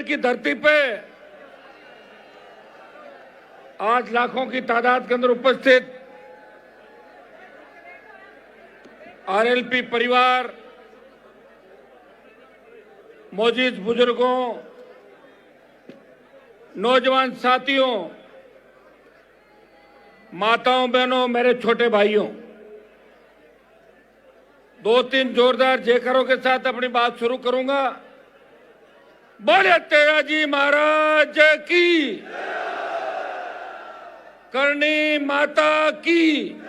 की धरती पे आज लाखों की तादाद के अंदर उपस्थित आरएलपी परिवार, मौजूद बुजुर्गों, नौजवान साथियों, माताओं बहनों, मेरे छोटे भाइयों, 2-3 जोरदार जयकारों के साथ अपनी बात शुरू करूंगा। बोले तेरा जी महाराज की, करणी माता की,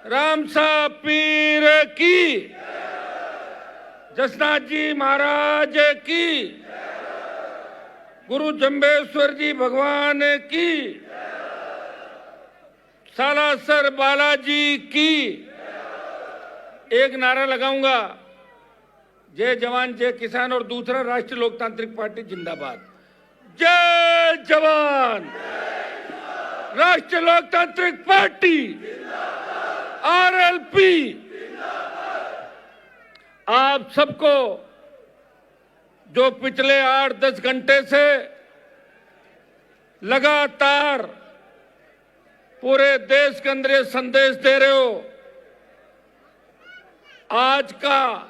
रामसा पीर की, जसनाथ जी महाराज की, गुरु जंबेश्वर जी भगवान की, सालासर बालाजी की। एक नारा लगाऊंगा, जय जवान जय किसान, और दूसरा राष्ट्रीय लोकतांत्रिक पार्टी जिंदाबाद। जय जवान, राष्ट्रीय लोकतांत्रिक पार्टी आरएलपी। आप सबको जो पिछले 8-10 घंटे से लगातार पूरे देश के अंदर ये संदेश दे रहे हो, आज का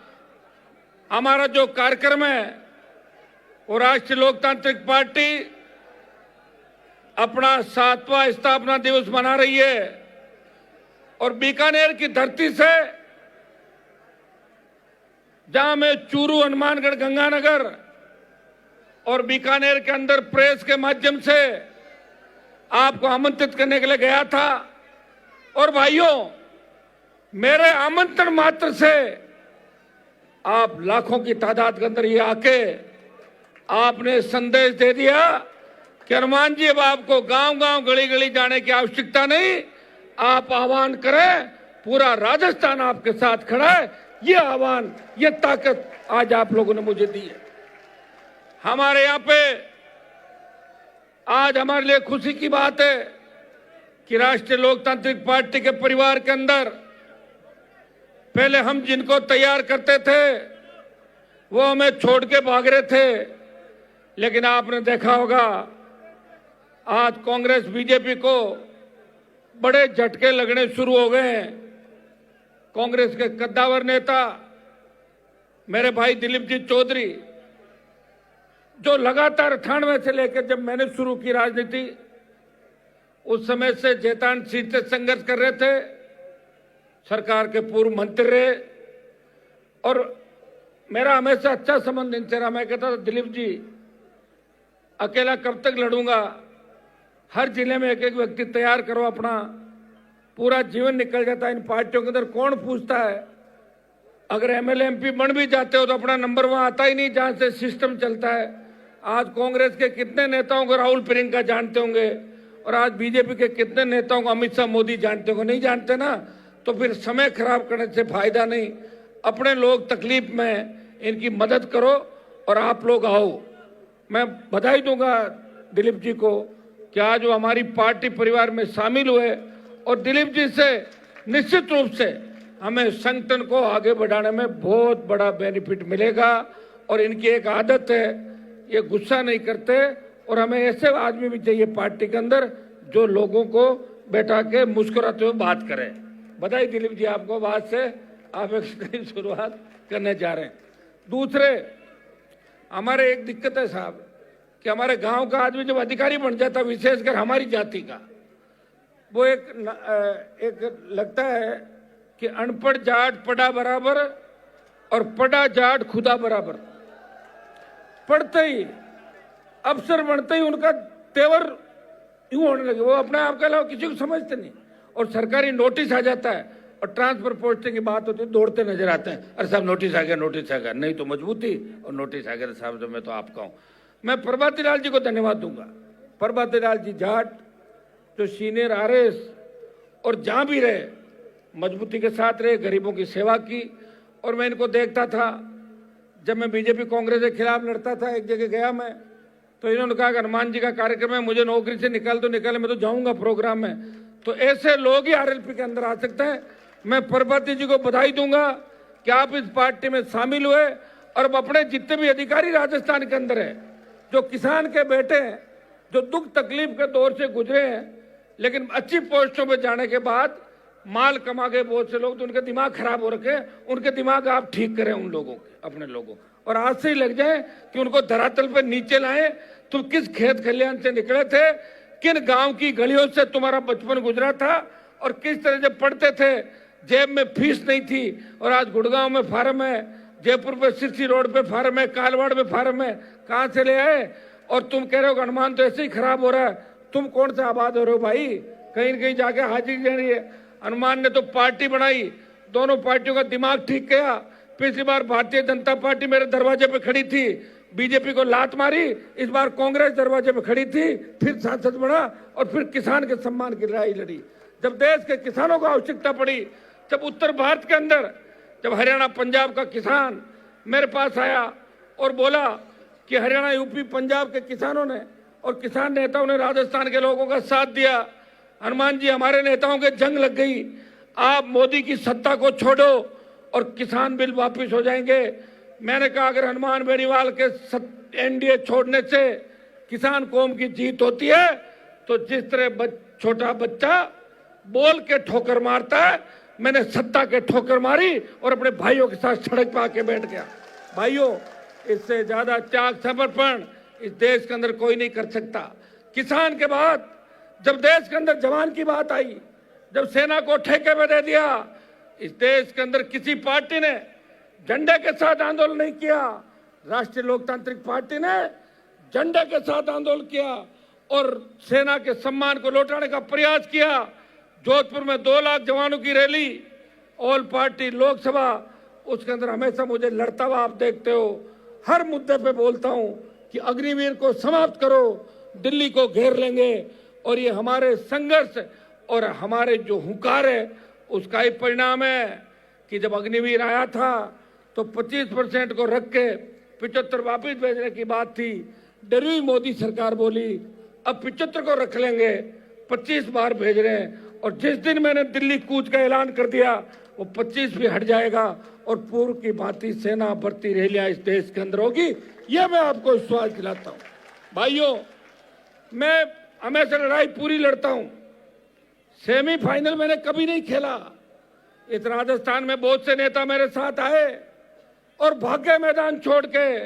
हमारा जो कार्यक्रम है वो राष्ट्रीय लोकतांत्रिक पार्टी अपना 7वां स्थापना दिवस मना रही है और बीकानेर की धरती से, जहां मैं चूरू, हनुमानगढ़, गंगानगर और बीकानेर के अंदर प्रेस के माध्यम से आपको आमंत्रित करने के लिए गया था। और भाइयों, मेरे आमंत्रण मात्र से आप लाखों की तादाद के अंदर ये आके आपने संदेश दे दिया कि हनुमान जी, अब आपको गांव-गांव, गली-गली जाने की आवश्यकता नहीं, आप आह्वान करें, पूरा राजस्थान आपके साथ खड़ा है। ये आह्वान, ये ताकत आज आप लोगों ने मुझे दी है। हमारे यहाँ पे आज हमारे लिए खुशी की बात है कि राष्ट्रीय लोकतांत्रिक पार्टी के परिवार के अंदर पहले हम जिनको तैयार करते थे वो हमें छोड़ के भाग रहे थे, लेकिन आपने देखा होगा आज कांग्रेस बीजेपी को बड़े झटके लगने शुरू हो गए हैं। कांग्रेस के कद्दावर नेता मेरे भाई दिलीप जी चौधरी, जो लगातार 98 से लेकर जब मैंने शुरू की राजनीति, उस समय से जैतान सीट से संघर्ष कर रहे थे, सरकार के पूर्व मंत्री रहे और मेरा हमेशा अच्छा संबंध इनसे रहा। मैं कहता था, दिलीप जी अकेला कब तक लड़ूंगा, हर जिले में एक एक व्यक्ति तैयार करो, अपना पूरा जीवन निकल जाता है इन पार्टियों के अंदर। कौन पूछता है, अगर एमएलए एमपी बन भी जाते हो तो अपना नंबर वहां आता ही नहीं जहां से सिस्टम चलता है। आज कांग्रेस के कितने नेताओं को राहुल प्रियंका जानते होंगे और आज बीजेपी के कितने नेताओं को अमित शाह मोदी जानते होंगे? नहीं जानते ना, तो फिर समय खराब करने से फायदा नहीं। अपने लोग तकलीफ में, इनकी मदद करो और आप लोग आओ। मैं बधाई दूंगा दिलीप जी को कि आज वो हमारी पार्टी परिवार में शामिल हुए और दिलीप जी से निश्चित रूप से हमें संगठन को आगे बढ़ाने में बहुत बड़ा बेनिफिट मिलेगा। और इनकी एक आदत है, ये गुस्सा नहीं करते और हमें ऐसे आदमी भी चाहिए पार्टी के अंदर जो लोगों को बैठा के मुस्कुराते हुए बात करें। बधाई दिलीप जी आपको, बात से आप एक नई शुरुआत करने जा रहे हैं। दूसरे, हमारे एक दिक्कत है साहब कि हमारे गांव का आदमी जब अधिकारी बन जाता, विशेषकर हमारी जाति का, वो एक लगता है कि अनपढ़ जाट पढ़ा बराबर और पढ़ा जाट खुदा बराबर। पढ़ते ही, अफसर बनते ही उनका तेवर यूं होने लगे, वो अपने आप के अलावा किसी को समझते नहीं। और सरकारी नोटिस आ जाता है और ट्रांसफर पोस्टिंग की बात होती है, दौड़ते नजर आते हैं, अरे साहब नोटिस आ गया, नोटिस आ गया, नहीं तो मजबूती और नोटिस आ गया साहब, जो मैं तो आपका हूं। मैं प्रभाती लाल जी को धन्यवाद दूंगा। प्रभाती लाल जी जाट, जो सीनियर आरएस और जहां भी रहे मजबूती के साथ रहे, गरीबों की सेवा की। और मैं इनको देखता था, जब मैं बीजेपी कांग्रेस के खिलाफ लड़ता था, एक जगह गया मैं, तो इन्होंने कहा कि हनुमान जी का कार्यक्रम है, मुझे नौकरी से निकाल दो, निकाले, मैं तो जाऊंगा प्रोग्राम में। तो ऐसे लोग ही आरएलपी के अंदर आ सकते हैं। मैं प्रभाती जी को बधाई दूंगा कि आप इस पार्टी में शामिल हुए और अब अपने जितने भी अधिकारी राजस्थान के अंदर है, जो किसान के बेटे हैं, जो दुख तकलीफ के दौर से गुजरे हैं, लेकिन अच्छी पोस्टों पे जाने के बाद माल कमा गए बहुत से लोग, तो उनके दिमाग खराब हो रखे, उनके दिमाग आप ठीक करें, उन लोगों के, अपने लोगों, और आज से ही लग जाए कि उनको धरातल पे नीचे लाएं। तुम किस खेत खलियान से निकले थे, किन गांव की गलियों से तुम्हारा बचपन गुजरा था, और किस तरह से पढ़ते थे, जेब में फीस नहीं थी, और आज गुड़गांव में फार्म है, जयपुर पे सिरसी रोड पे फार्म है, कालवाड़ में फार्म है, कहां से ले आए? और तुम कह रहे हो हनुमान तो ऐसे ही खराब हो रहा है। तुम कौन से आबाद हो रहे हो भाई? कहीं न कहीं जाके हाजिरी देनी है। हनुमान ने तो पार्टी बनाई, दोनों पार्टियों का दिमाग ठीक किया। पिछली बार भारतीय जनता पार्टी मेरे दरवाजे पे खड़ी थी, बीजेपी को लात मारी, इस बार कांग्रेस दरवाजे पे खड़ी थी, फिर सांसद बना और फिर किसान के सम्मान की लड़ाई लड़ी। जब देश के किसानों को आवश्यकता पड़ी, जब उत्तर भारत के अंदर, जब हरियाणा पंजाब का किसान मेरे पास आया और बोला कि हरियाणा यूपी पंजाब के किसानों ने और किसान नेताओं ने राजस्थान के लोगों का साथ दिया, हनुमान जी हमारे नेताओं के जंग लग गई, आप मोदी की सत्ता को छोड़ो और किसान बिल वापस हो जाएंगे। मैंने कहा अगर हनुमान बेनीवाल के एनडीए छोड़ने से किसान कौम की जीत होती है, तो जिस तरह छोटा बच्चा बोल के ठोकर मारता है, मैंने सत्ता के ठोकर मारी और अपने भाइयों के साथ सड़क पर आके बैठ गया। भाइयों, इससे ज्यादा त्याग समर्पण इस देश के अंदर कोई नहीं कर सकता। किसान के बाद जब देश के अंदर जवान की बात आई, जब सेना को ठेके में दे दिया, इस देश के अंदर किसी पार्टी ने झंडे के साथ आंदोलन नहीं किया। राष्ट्रीय लोकतांत्रिक पार्टी ने झंडे के साथ आंदोलन किया और सेना के सम्मान को लौटाने का प्रयास किया। जोधपुर में 2 लाख जवानों की रैली, ऑल पार्टी लोकसभा, उसके अंदर हमेशा मुझे लड़ता हुआ आप देखते हो। हर मुद्दे पे बोलता हूं कि अग्निवीर को समाप्त करो, दिल्ली को घेर लेंगे, और ये हमारे संघर्ष और हमारे जो हुंकार है उसका ही परिणाम है कि जब अग्निवीर आया था तो 25% को रख के 75 वापिस भेजने की बात थी। डरी हुई मोदी सरकार बोली अब 75 को रख लेंगे, 25 बार भेज रहे हैं, और जिस दिन मैंने दिल्ली कूच का ऐलान कर दिया वो 25 भी हट जाएगा और पूर्व की भांति सेना भर्ती रैलियां इस देश के अंदर होगी। ये मैं आपको विश्वास दिलाता हूं। भाइयों, मैं हमेशा लड़ाई पूरी लड़ता हूं। सेमीफाइनल मैंने कभी नहीं खेला। इस राजस्थान में बहुत से नेता मेरे साथ आए और भाग्य मैदान छोड़ के,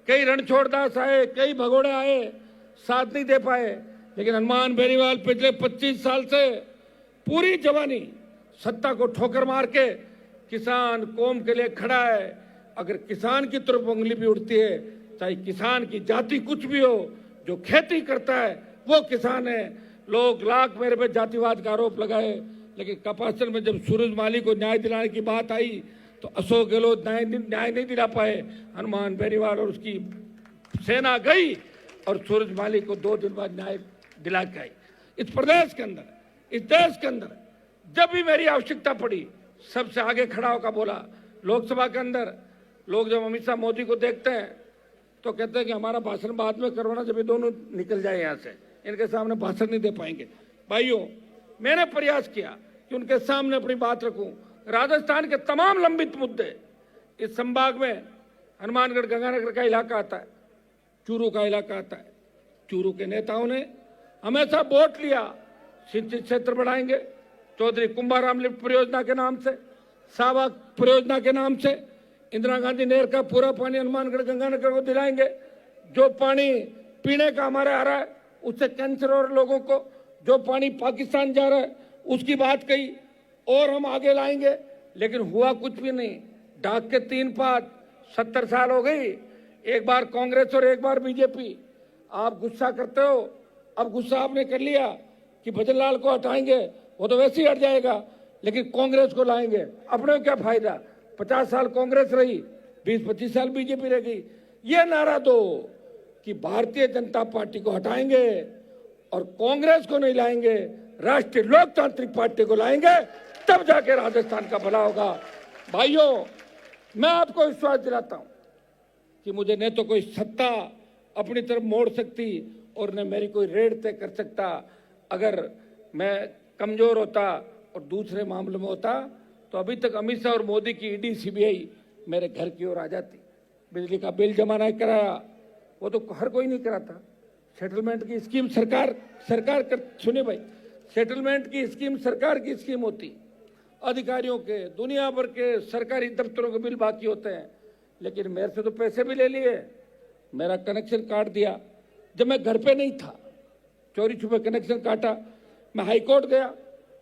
कई रणछोड़दास आए, कई भगोड़े आए, साथ नहीं दे पाए। लेकिन हनुमान बेनीवाल पिछले 25 साल से पूरी जवानी सत्ता को ठोकर मार के किसान कौम के लिए खड़ा है। अगर किसान की तरफ उंगली भी उठती है, चाहे किसान की जाति कुछ भी हो, जो खेती करता है वो किसान है। लोग लाख मेरे पे जातिवाद का आरोप लगाए, लेकिन कपासन में जब सूरजमाली को न्याय दिलाने की बात आई तो अशोक गहलोत न्याय नहीं दिला पाए। हनुमान बेनीवाल और उसकी सेना गई और सूरजमाली को 2 दिन बाद न्याय दिला के आई। इस प्रदेश के अंदर, इस देश के अंदर जब भी मेरी आवश्यकता पड़ी, सबसे आगे खड़ा होकर बोला। लोकसभा के अंदर लोग जब अमित शाह मोदी को देखते हैं तो कहते हैं कि हमारा भाषण बाद में करवाना, जब ये दोनों निकल जाए यहाँ से, इनके सामने भाषण नहीं दे पाएंगे। भाइयों, मैंने प्रयास किया कि उनके सामने अपनी बात रखूं। राजस्थान के तमाम लंबित मुद्दे, इस संभाग में हनुमानगढ़ गंगानगर का इलाका आता है, चूरू का इलाका आता है। चूरू के नेताओं ने हमेशा वोट लिया, सिंचित क्षेत्र बढ़ाएंगे, चौधरी कुंभाराम लिफ्ट परियोजना के नाम से, सावा परियोजना के नाम से, इंदिरा गांधी नहर का पूरा पानी हनुमानगढ़ गंगानगर को दिलाएंगे। जो पानी पीने का हमारे आ रहा है उससे कैंसर और लोगों को, जो पानी पाकिस्तान जा रहा है उसकी बात कही, और हम आगे लाएंगे। लेकिन हुआ कुछ भी नहीं। डाक के 3 पात, 70 साल हो गई, एक बार कांग्रेस और एक बार बीजेपी। आप गुस्सा करते हो, अब गुस्सा आपने कर लिया कि भजनलाल को हटाएंगे, वो तो वैसे ही हट जाएगा, लेकिन कांग्रेस को लाएंगे। अपने क्या फायदा? 50 साल कांग्रेस रही, 20-25 साल बीजेपी रह गई। ये नारा दो कि भारतीय जनता पार्टी को हटाएंगे और कांग्रेस को नहीं लाएंगे, राष्ट्रीय लोकतांत्रिक पार्टी को लाएंगे, तब जाके राजस्थान का भला होगा। भाइयों, मैं आपको विश्वास दिलाता हूं कि मुझे न तो कोई सत्ता अपनी तरफ मोड़ सकती और न मेरी कोई रेड तय कर सकता। अगर मैं कमजोर होता और दूसरे मामलों में होता तो अभी तक अमित शाह और मोदी की ईडी सीबीआई मेरे घर की ओर आ जाती। बिजली का बिल जमा नहीं कराया, वो तो हर कोई नहीं कराता। सेटलमेंट की स्कीम सरकार कर, सुनिए भाई, सेटलमेंट की स्कीम सरकार की स्कीम होती। अधिकारियों के, दुनिया भर के सरकारी दफ्तरों के बिल बाकी होते हैं, लेकिन मेरे से तो पैसे भी ले लिए, मेरा कनेक्शन काट दिया जब मैं घर पे नहीं था, चोरी छुपे कनेक्शन काटा। मैं हाईकोर्ट गया,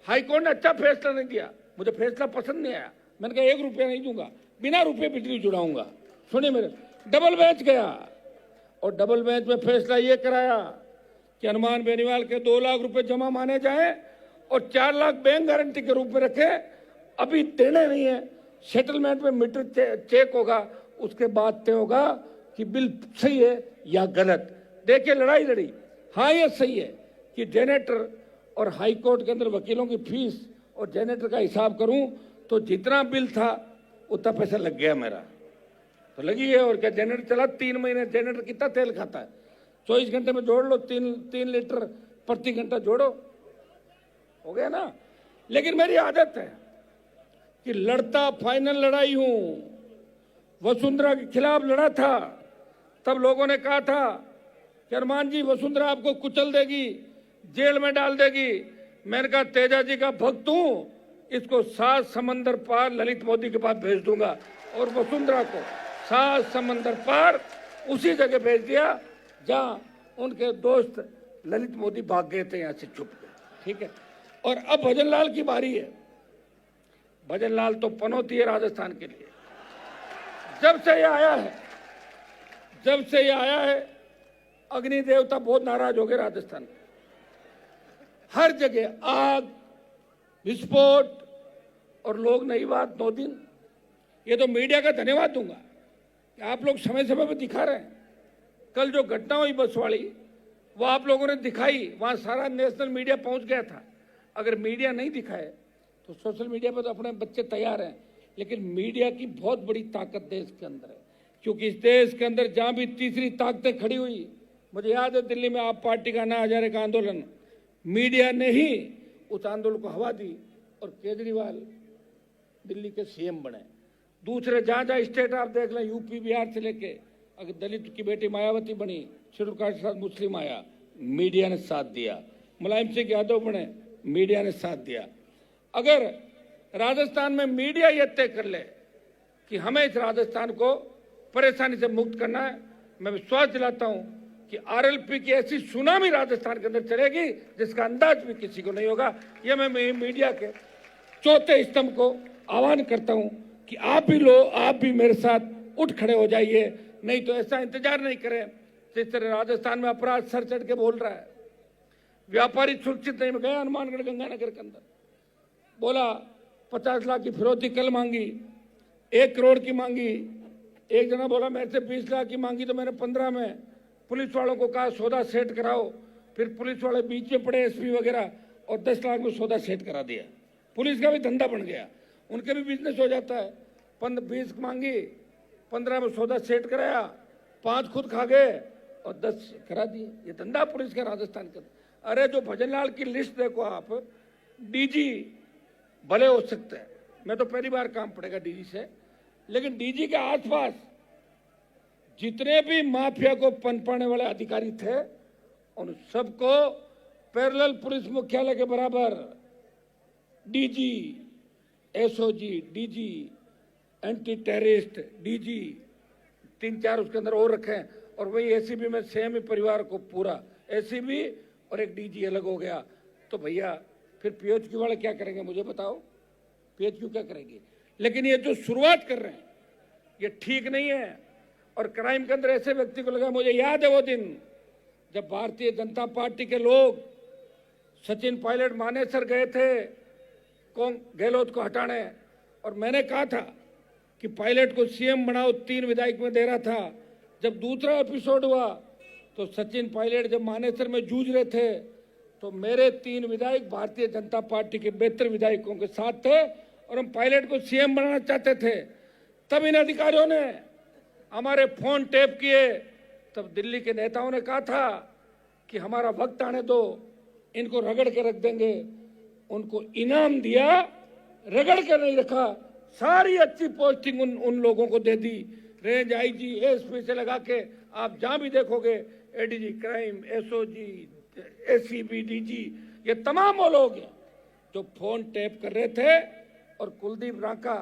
हाईकोर्ट ने अच्छा फैसला नहीं दिया, मुझे फैसला पसंद नहीं आया। मैंने कहा 1 रुपया नहीं दूंगा, बिना रुपये बिजली जुड़ाऊंगा। सुनिए मेरे, डबल बेंच गया और डबल बेंच में फैसला ये कराया कि हनुमान बेनीवाल के 2 लाख रुपए जमा माने जाए और 4 लाख बैंक गारंटी के रूप में रखे। अभी देने नहीं है, सेटलमेंट में मीटर चेक होगा, उसके बाद तय होगा कि बिल सही है या गलत। देखिए लड़ाई लड़ी, हाँ ये सही है कि जनरेटर और हाई कोर्ट के अंदर वकीलों की फीस और जनरेटर का हिसाब करूं तो जितना बिल था उतना पैसा लग गया मेरा, तो लगी है। और क्या, जनरेटर चला 3 महीने, जनरेटर कितना तेल खाता है, 24 घंटे में जोड़ लो, 3 लीटर प्रति घंटा जोड़ो, हो गया ना। लेकिन मेरी आदत है कि लड़ता फाइनल लड़ाई हूं। वसुंधरा के खिलाफ लड़ा था, तब लोगों ने कहा था कि हनुमान जी वसुंधरा आपको कुचल देगी, जेल में डाल देगी। मैंने कहा तेजा जी का भक्त हूं, इसको 7 समंदर पार ललित मोदी के पास भेज दूंगा। और वसुंधरा को 7 समंदर पार उसी जगह भेज दिया जहां उनके दोस्त ललित मोदी भाग गए थे यहां से छुप के, ठीक है। और अब भजन लाल की बारी है। भजन लाल तो पनौती है राजस्थान के लिए। जब से ये आया है अग्नि देवता बहुत नाराज हो गए राजस्थान में। हर जगह आग, विस्फोट और लोग नई बात 9 दिन। ये तो मीडिया का धन्यवाद दूंगा कि आप लोग समय समय पर दिखा रहे हैं। कल जो घटना हुई बस वाली, वो आप लोगों ने दिखाई, वहां सारा नेशनल मीडिया पहुंच गया था। अगर मीडिया नहीं दिखाए तो सोशल मीडिया पर तो अपने बच्चे तैयार हैं, लेकिन मीडिया की बहुत बड़ी ताकत देश के अंदर है। क्योंकि इस देश के अंदर जहां भी तीसरी ताकतें खड़ी हुई, मुझे याद है दिल्ली में आप पार्टी का 9 हज़ार का आंदोलन, मीडिया ने ही उस आंदोलन को हवा दी और केजरीवाल दिल्ली के सीएम बने। दूसरे जहां जहां स्टेट आप देख लें, यूपी बिहार से लेके, अगर दलित की बेटी मायावती बनी, शेड्यूल कास्ट के साथ मुस्लिम आया, मीडिया ने साथ दिया। मुलायम सिंह यादव बने, मीडिया ने साथ दिया। अगर राजस्थान में मीडिया ये तय कर ले कि हमें इस राजस्थान को परेशानी से मुक्त करना है, मैं विश्वास दिलाता हूं कि आरएलपी की ऐसी सुनामी राजस्थान के अंदर चलेगी जिसका अंदाज भी किसी को नहीं होगा। ये मैं मीडिया के चौथे स्तंभ को आह्वान करता हूं कि आप भी मेरे साथ उठ खड़े हो जाइए। नहीं तो ऐसा इंतजार नहीं करें जिस तरह राजस्थान में अपराध सर चढ़ के बोल रहा है। व्यापारी सुरक्षित नहीं, गया हनुमानगढ़ गंगानगर के अंदर, बोला 50 लाख की फिरौती कल मांगी, 1 करोड़ की मांगी। एक जना बोला मेरे से 20 लाख की मांगी तो मैंने 15 में पुलिस वालों को कहा सौदा सेट कराओ। फिर पुलिस वाले बीच में पड़े, एसपी वगैरह, और 10 लाख में सौदा सेट करा दिया। पुलिस का भी धंधा बन गया, उनके भी बिजनेस हो जाता है। 20 मांगी, 15 में सौदा सेट कराया, 5 खुद खा गए और 10 करा दिए। ये धंधा पुलिस का राजस्थान का। अरे जो भजन लाल की लिस्ट देखो आप, डीजी भले हो सकते हैं, मैं तो पहली बार काम पड़ेगा डीजी से, लेकिन डीजी के आसपास जितने भी माफिया को पनपाने वाले अधिकारी थे उन सबको पैरेलल पुलिस मुख्यालय के बराबर DG, SOG, DG, anti terrorist DG, 3-4 उसके अंदर और रखे हैं। और वही एसीबी में सेम ही परिवार को पूरा एसीबी और एक डीजी अलग हो गया। तो भैया फिर पीएचक्यू वाले क्या करेंगे मुझे बताओ, पीएचक्यू क्या करेंगे? लेकिन ये जो शुरुआत कर रहे हैं ये ठीक नहीं है। और क्राइम के अंदर ऐसे व्यक्ति को लगा, मुझे याद है वो दिन जब भारतीय जनता पार्टी के लोग सचिन पायलट मानेसर गए थे गहलोत को हटाने, और मैंने कहा था कि पायलट को सीएम बनाओ, 3 विधायक में दे रहा था। जब दूसरा एपिसोड हुआ तो सचिन पायलट जब मानेसर में जूझ रहे थे तो मेरे 3 विधायक भारतीय जनता पार्टी के बेहतर विधायकों के साथ थे और हम पायलट को सीएम बनाना चाहते थे। तब इन अधिकारियों ने हमारे फोन टेप किए। तब दिल्ली के नेताओं ने कहा था कि हमारा वक्त आने दो, इनको रगड़ के रख देंगे। उनको इनाम दिया, रगड़ के नहीं रखा। सारी अच्छी पोस्टिंग उन लोगों को दे दी रेंज आईजी एसपी से लगा के आप जहां भी देखोगे, ADG crime, SOG, ACB, DG, ये तमाम वो लोग हैं जो फोन टैप कर रहे थे और कुलदीप रांका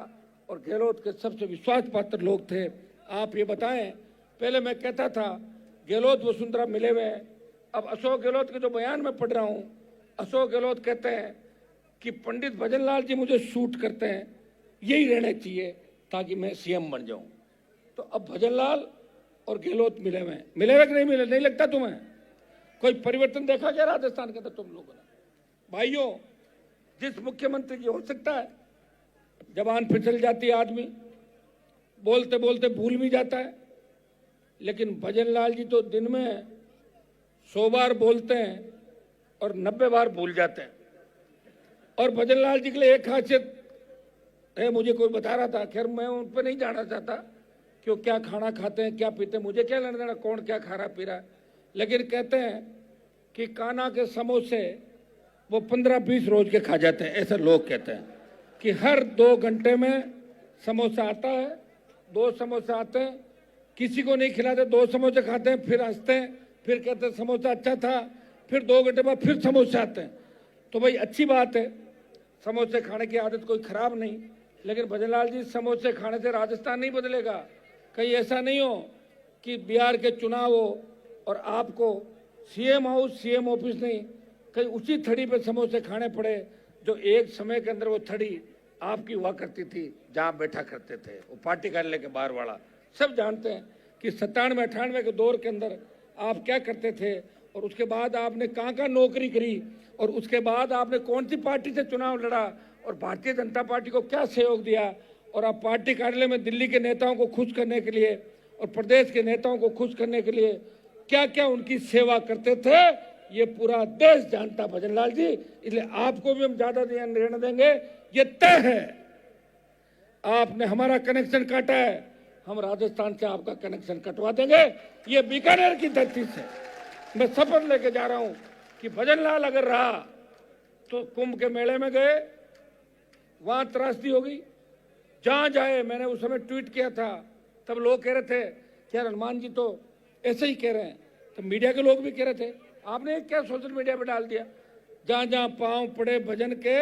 और गहलोत के सबसे विश्वास पात्र लोग थे। आप ये बताएं, पहले मैं कहता था गहलोत वसुंधरा मिले हुए हैं, अब अशोक गहलोत के जो बयान में पढ़ रहा हूं, अशोक गहलोत कहते हैं कि पंडित भजनलाल जी मुझे शूट करते हैं, यही रहना चाहिए ताकि मैं सीएम बन जाऊं। तो अब भजनलाल और गहलोत मिले हुए हैं, मिले हुए कि नहीं मिले? नहीं लगता तुम्हें कोई परिवर्तन देखा क्या राजस्थान के अंदर तुम लोगों ने? भाइयों, जिस मुख्यमंत्री की हो सकता है जबान फिसल जाती है, आदमी बोलते बोलते भूल भी जाता है, लेकिन भजनलाल जी तो दिन में 100 बार बोलते हैं और 90 बार भूल जाते हैं। और भजनलाल जी के लिए एक खासियत है, मुझे कोई बता रहा था, खैर मैं उन पर नहीं जाना चाहता कि वो क्या खाना खाते हैं, क्या पीते हैं, मुझे क्या लेना देना कौन क्या खा रहा पी रहा है, लेकिन कहते हैं कि कान्हा के समोसे वो 15-20 रोज के खा जाते हैं। ऐसे लोग कहते हैं कि हर 2 घंटे में समोसा आता है, 2 समोसा आते हैं, किसी को नहीं खिलाते, 2 समोसे खाते हैं, फिर हंसते हैं, फिर कहते हैं समोसा अच्छा था, फिर 2 घंटे बाद फिर समोसे आते हैं। तो भाई अच्छी बात है, समोसे खाने की आदत कोई खराब नहीं, लेकिन भजनलाल जी समोसे खाने से राजस्थान नहीं बदलेगा। कहीं ऐसा नहीं हो कि बिहार के चुनाव हो और आपको सीएम हाउस, सीएम ऑफिस नहीं, कहीं उसी थड़ी पे समोसे खाने पड़े जो एक समय के अंदर वो थड़ी आपकी हुआ करती थी, जहां बैठा करते थे वो पार्टी कार्यालय के बाहर वाला। सब जानते हैं कि 97-98 के दौर के अंदर आप क्या करते थे और उसके बाद आपने कहाँ नौकरी करी और उसके बाद आपने कौन सी पार्टी से चुनाव लड़ा और भारतीय जनता पार्टी को क्या सहयोग दिया, और आप पार्टी कार्यालय में दिल्ली के नेताओं को खुश करने के लिए और प्रदेश के नेताओं को खुश करने के लिए क्या क्या उनकी सेवा करते थे, ये पूरा देश जानता भजनलाल जी। इसलिए आपको भी हम ज्यादा ध्यान रहने देंगे, ये तय है। आपने हमारा कनेक्शन काटा है, हम राजस्थान से आपका कनेक्शन कटवा देंगे। ये बीकानेर की धरती से मैं शपथ लेके जा रहा हूं कि भजनलाल अगर रहा तो कुंभ के मेले में गए, वहां त्रासदी होगी, जहां जाए। मैंने उस समय ट्वीट किया था, तब लोग कह रहे थे कि यार हनुमान जी तो ऐसे ही कह रहे हैं, तो मीडिया के लोग भी कह रहे थे, आपने क्या सोशल मीडिया पे डाल दिया, जहां जहां पांव पड़े भजन के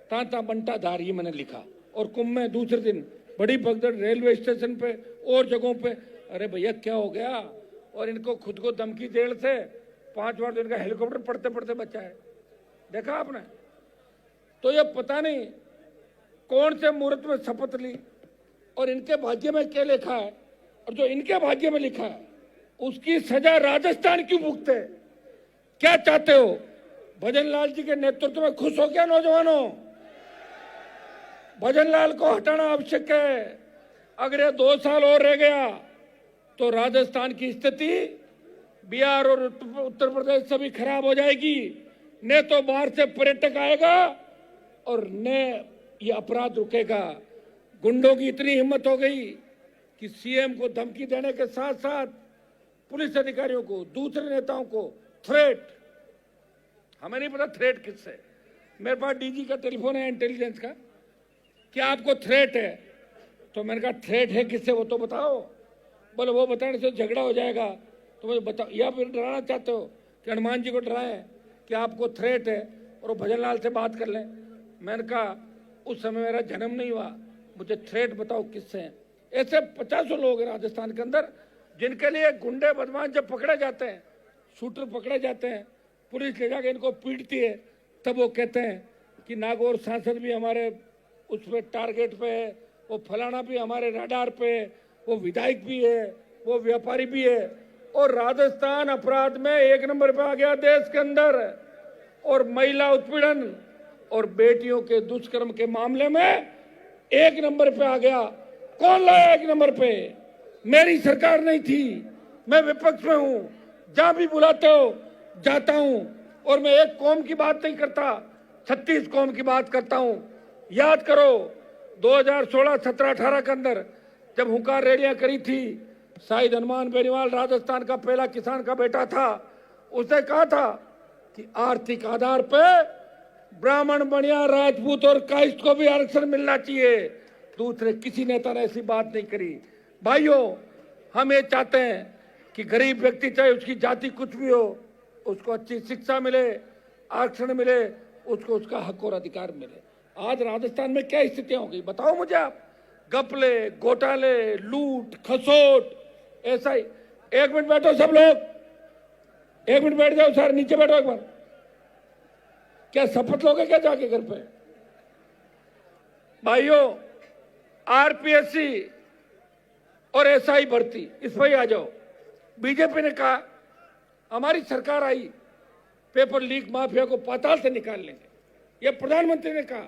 तांता बंटा धार, ये मैंने लिखा। और कुंभ में दूसरे दिन बड़ी भगदड़ रेलवे स्टेशन पे और जगहों पे। अरे भैया क्या हो गया? और इनको खुद को धमकी जेल से 5 बार तो इनका हेलीकॉप्टर पड़ते पड़ते बचा है, देखा आपने? तो ये पता नहीं कौन से मुहूर्त में शपथ ली और इनके भाग्य में क्या लिखा है, और जो इनके भाग्य में लिखा है उसकी सजा राजस्थान क्यों भुगते? क्या चाहते हो? भजनलाल जी के नेतृत्व में खुश हो क्या नौजवानों? भजनलाल को हटाना आवश्यक है। अगर ये 2 साल और रह गया तो राजस्थान की स्थिति बिहार और उत्तर प्रदेश से भी खराब हो जाएगी। न तो बाहर से पर्यटक आएगा और न ये अपराध रुकेगा। गुंडों की इतनी हिम्मत हो गई कि सीएम को धमकी देने के साथ साथ पुलिस अधिकारियों को, दूसरे नेताओं को थ्रेट, हमें नहीं पता थ्रेट किससे। मेरे पास डीजी का टेलीफोन है इंटेलिजेंस का, क्या आपको थ्रेट है? तो मैंने कहा थ्रेट है किससे वो तो बताओ। बोले वो बताने से झगड़ा हो जाएगा, तो मुझे बताओ। या फिर डराना चाहते हो कि हनुमान जी को डराएं कि आपको थ्रेट है और वो भजनलाल से बात कर लें? मैंने कहा उस समय मेरा जन्म नहीं हुआ, मुझे थ्रेट बताओ किससे हैं। ऐसे 50 लोग हैं राजस्थान के अंदर जिनके लिए गुंडे बदमाश जब पकड़े जाते हैं, शूटर पकड़े जाते हैं, पुलिस ले जाके इनको पीटती है, तब वो कहते हैं कि नागौर सांसद भी हमारे उस पर टारगेट पे है, वो फलाना भी हमारे रडार पे है, वो विधायक भी है, वो व्यापारी भी है। और राजस्थान अपराध में 1 नंबर पे आ गया देश के अंदर। और महिला उत्पीड़न और बेटियों के दुष्कर्म के मामले में 1 नंबर पे आ गया। कौन लाया 1 नंबर पे? मेरी सरकार नहीं थी, मैं विपक्ष में हूं, जहां भी बुलाते हो जाता हूं। और मैं एक कौम की बात नहीं करता, 36 कौम की बात करता हूं। याद करो 2016, 17, 18 के अंदर जब हुंकार रैलियां करी थी, शायद हनुमान बेनीवाल राजस्थान का पहला किसान का बेटा था, उसने कहा था कि आर्थिक आधार पे ब्राह्मण, बनिया, राजपूत और काइस्ट को भी आरक्षण मिलना चाहिए। दूसरे किसी नेता ने ऐसी बात नहीं करी। भाइयों, हम ये चाहते हैं कि गरीब व्यक्ति चाहे उसकी जाति कुछ भी हो, उसको अच्छी शिक्षा मिले, आरक्षण मिले, उसको उसका हक और अधिकार मिले। आज राजस्थान में क्या स्थितियां हो गई बताओ मुझे आप। घपले, घोटाले, लूट खसोट, ऐसा ही। एक मिनट बैठो सब लोग, एक मिनट बैठ जाओ सर, नीचे बैठो एक बार। क्या शपथ लोगे क्या जाके घर पे? भाइयों, आरपीएससी और एसआई भर्ती, इस पर ही आ जाओ। बीजेपी ने कहा हमारी सरकार आई पेपर लीक माफिया को पाताल से निकाल लेंगे, यह प्रधानमंत्री ने कहा,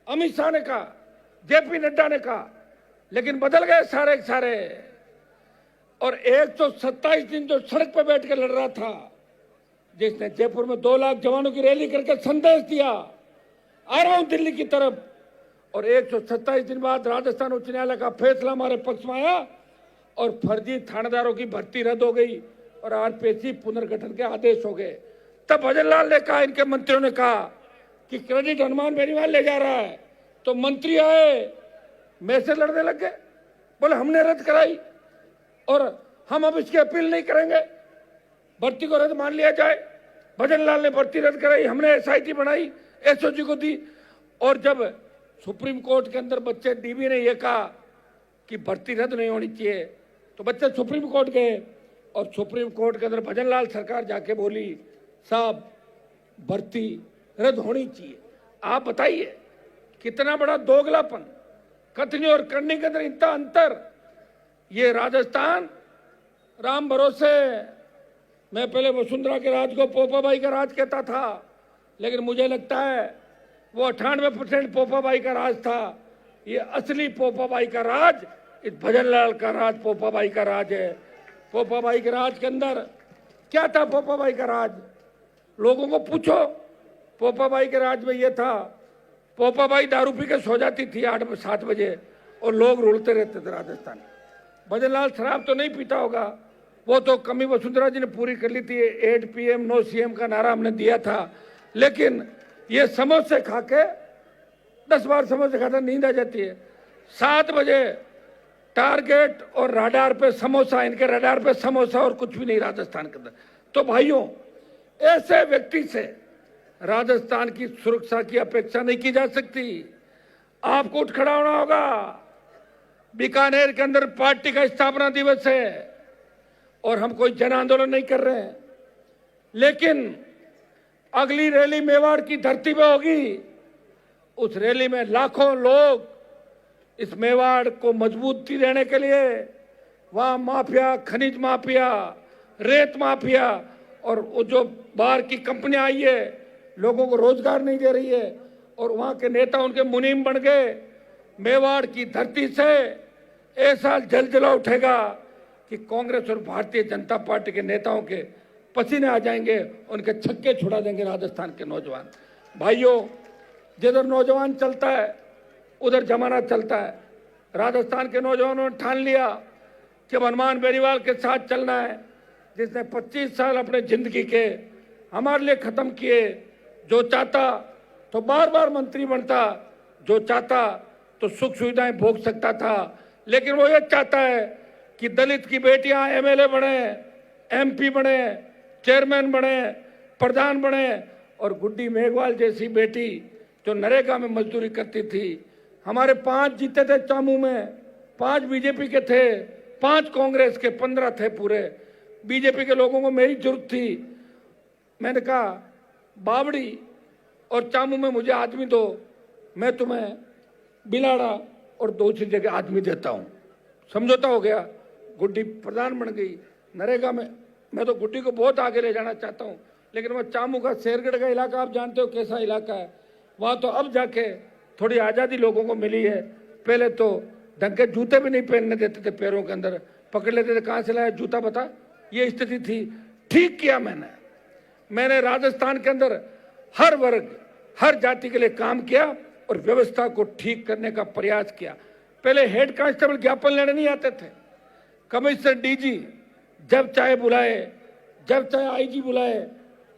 अमित शाह ने कहा, जेपी नड्डा ने कहा, लेकिन बदल गए सारे के सारे। और 127 दिन जो सड़क पर बैठ कर लड़ रहा था, जिसने जयपुर में 2 लाख जवानों की रैली करके संदेश दिया आ रहा हूं दिल्ली की तरफ, और 127 दिन बाद राजस्थान उच्च न्यायालय का फैसला हमारे पक्ष में आया और फर्जी थानेदारों की भर्ती रद्द हो गई और आरपीएससी पुनर्गठन के आदेश हो गए। तब भजनलाल ने कहा, इनके मंत्रियों ने कहा कि क्रेडिट हनुमान बेनीवाल ले जा रहा है, तो मंत्री आए मैं से लड़ने लग गए, बोले हमने रद्द कराई और हम अब इसकी अपील नहीं करेंगे, भर्ती को रद्द मान लिया जाए। भजनलाल ने भर्ती रद्द कराई, हमने एसआईटी बनाई, एसओजी को दी। और जब सुप्रीम कोर्ट के अंदर बच्चे डीबी ने यह कहा कि भर्ती रद्द नहीं होनी चाहिए, तो बच्चे सुप्रीम कोर्ट गए और सुप्रीम कोर्ट के अंदर भजनलाल सरकार जाके बोली साहब भर्ती रद्द होनी चाहिए। आप बताइए कितना बड़ा दोगलापन, कथनी और करने के अंदर इतना अंतर। ये राजस्थान राम भरोसे, मैं पहले वसुंधरा के राज को पोपाबाई का राज कहता था, लेकिन मुझे लगता है वो 98% पोपाबाई का राज था। ये असली पोपाबाई का राज इस भजनलाल का राज पोपाबाई का राज है। पोपाबाई के राज के अंदर क्या था? पोपाबाई का राज लोगों को पूछो, पोपाबाई के राज में ये था, पोपाबाई दारू पी के सो जाती थी 8-7 बजे और लोग रुलते रहते थे राजस्थान। भजनलाल शराब तो नहीं पीता होगा, वो तो कमी वसुंधरा जी ने पूरी कर ली थी। 8 PM नो CM का नारा हमने दिया था, लेकिन ये समोसे खा के 10 बार समोसे खाता नींद आ जाती है। 7 बजे टारगेट और रडार पे समोसा, इनके रडार पे समोसा और कुछ भी नहीं राजस्थान के अंदर। तो भाइयों, ऐसे व्यक्ति से राजस्थान की सुरक्षा की अपेक्षा नहीं की जा सकती। आपको उठ खड़ा होना होगा। बीकानेर के अंदर पार्टी का स्थापना दिवस है और हम कोई जन आंदोलन नहीं कर रहे हैं, लेकिन अगली रैली मेवाड़ की धरती पे होगी। उस रैली में लाखों लोग इस मेवाड़ को मजबूती देने के लिए, वहां माफिया, खनिज माफिया, रेत माफिया और वो जो बाहर की कंपनियां आई है, लोगों को रोजगार नहीं दे रही है, और वहां के नेता उनके मुनीम बन गए। मेवाड़ की धरती से ऐसा जलजला उठेगा कि कांग्रेस और भारतीय जनता पार्टी के नेताओं के पसीने आ जाएंगे, उनके छक्के छुड़ा देंगे राजस्थान के नौजवान। भाइयों, जिधर नौजवान चलता है उधर जमाना चलता है। राजस्थान के नौजवानों ने ठान लिया कि हनुमान बेनीवाल के साथ चलना है, जिसने 25 साल अपने जिंदगी के हमारे लिए खत्म किए। जो चाहता तो बार बार मंत्री बनता, जो चाहता तो सुख सुविधाएं भोग सकता था, लेकिन वो ये चाहता है कि दलित की बेटियां MLA बने, MP बने, चेयरमैन बने, प्रधान बने, और गुड्डी मेघवाल जैसी बेटी जो नरेगा में मजदूरी करती थी। हमारे 5 जीते थे चामू में, 5 बीजेपी के थे, 5 कांग्रेस के, 15 थे पूरे। बीजेपी के लोगों को मेरी जरूरत थी। मैंने कहा बावड़ी और चामू में मुझे आदमी दो, मैं तुम्हें बिलाड़ा और दूसरी जगह आदमी देता हूं। समझौता हो गया, गुड्डी प्रधान बन गई नरेगा में। मैं तो गुड्डी को बहुत आगे ले जाना चाहता हूं, लेकिन वो चामू का शेरगढ़ का इलाका आप जानते हो कैसा इलाका है, वहां तो अब जाके थोड़ी आज़ादी लोगों को मिली है। पहले तो ढंग के जूते भी नहीं पहनने देते थे, पैरों के अंदर पकड़ लेते थे, कहाँ से लाया जूता बता, ये स्थिति थी। ठीक किया मैंने राजस्थान के अंदर हर वर्ग, हर जाति के लिए काम किया और व्यवस्था को ठीक करने का प्रयास किया। पहले हेड कांस्टेबल ज्ञापन लेने नहीं आते थे, कमिश्नर DG जब चाहे बुलाए, जब चाहे IG बुलाए,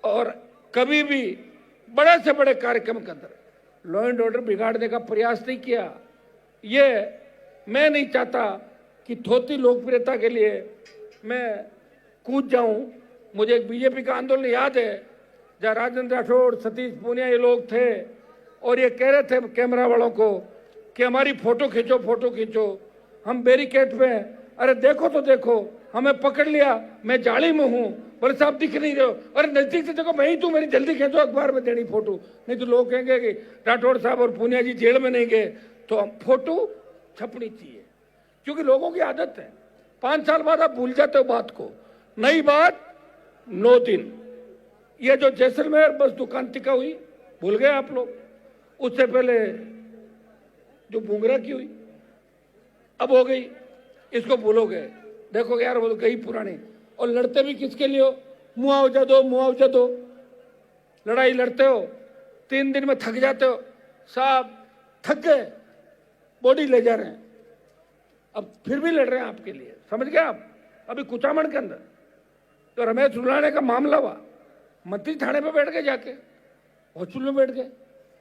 और कभी भी बड़े से बड़े कार्यक्रम के अंदर लॉ एंड ऑर्डर बिगाड़ने का प्रयास नहीं किया। ये मैं नहीं चाहता कि थोती लोकप्रियता के लिए मैं कूद जाऊं। मुझे एक बीजेपी का आंदोलन याद है जहाँ राजेंद्र राठौड़, सतीश पूनिया ये लोग थे और ये कह रहे थे कैमरा वालों को कि हमारी फोटो खींचो, फोटो खींचो। हम बैरिकेड पे हैं, अरे देखो तो देखो, हमें पकड़ लिया, मैं जाली में हूँ, बोले साहब दिख नहीं रहे हो, अरे नजदीक से देखो, मैं ही तू, मेरी जल्दी खींचो, अखबार में देनी फोटो, नहीं तो लोग कहेंगे कि राठौड़ साहब और पूनिया जी जेल में नहीं गए। तो हम फोटो छपनी चाहिए, क्योंकि लोगों की आदत है 5 साल बाद आप भूल जाते हो बात को। नई बात 9 दिन, ये जो जैसलमेर बस दुकान टिका हुई भूल गए आप लोग। उससे पहले जो बुंगरा की हुई अब हो गई, इसको भूलोगे। देखो यार वो तो गई पुरानी। और लड़ते भी किसके लिए हो? मुआवजा दो, मुआवजा दो। लड़ाई लड़ते हो, 3 दिन में थक जाते हो, साहब थक गए, बॉडी ले जा रहे हैं, अब फिर भी लड़ रहे हैं आपके लिए, समझ गए आप। अभी कुचामन के अंदर तो रमेश रुलाने का मामला हुआ, मंत्री थाने पे बैठ गए, जाके हॉस्पिटल में बैठ गए।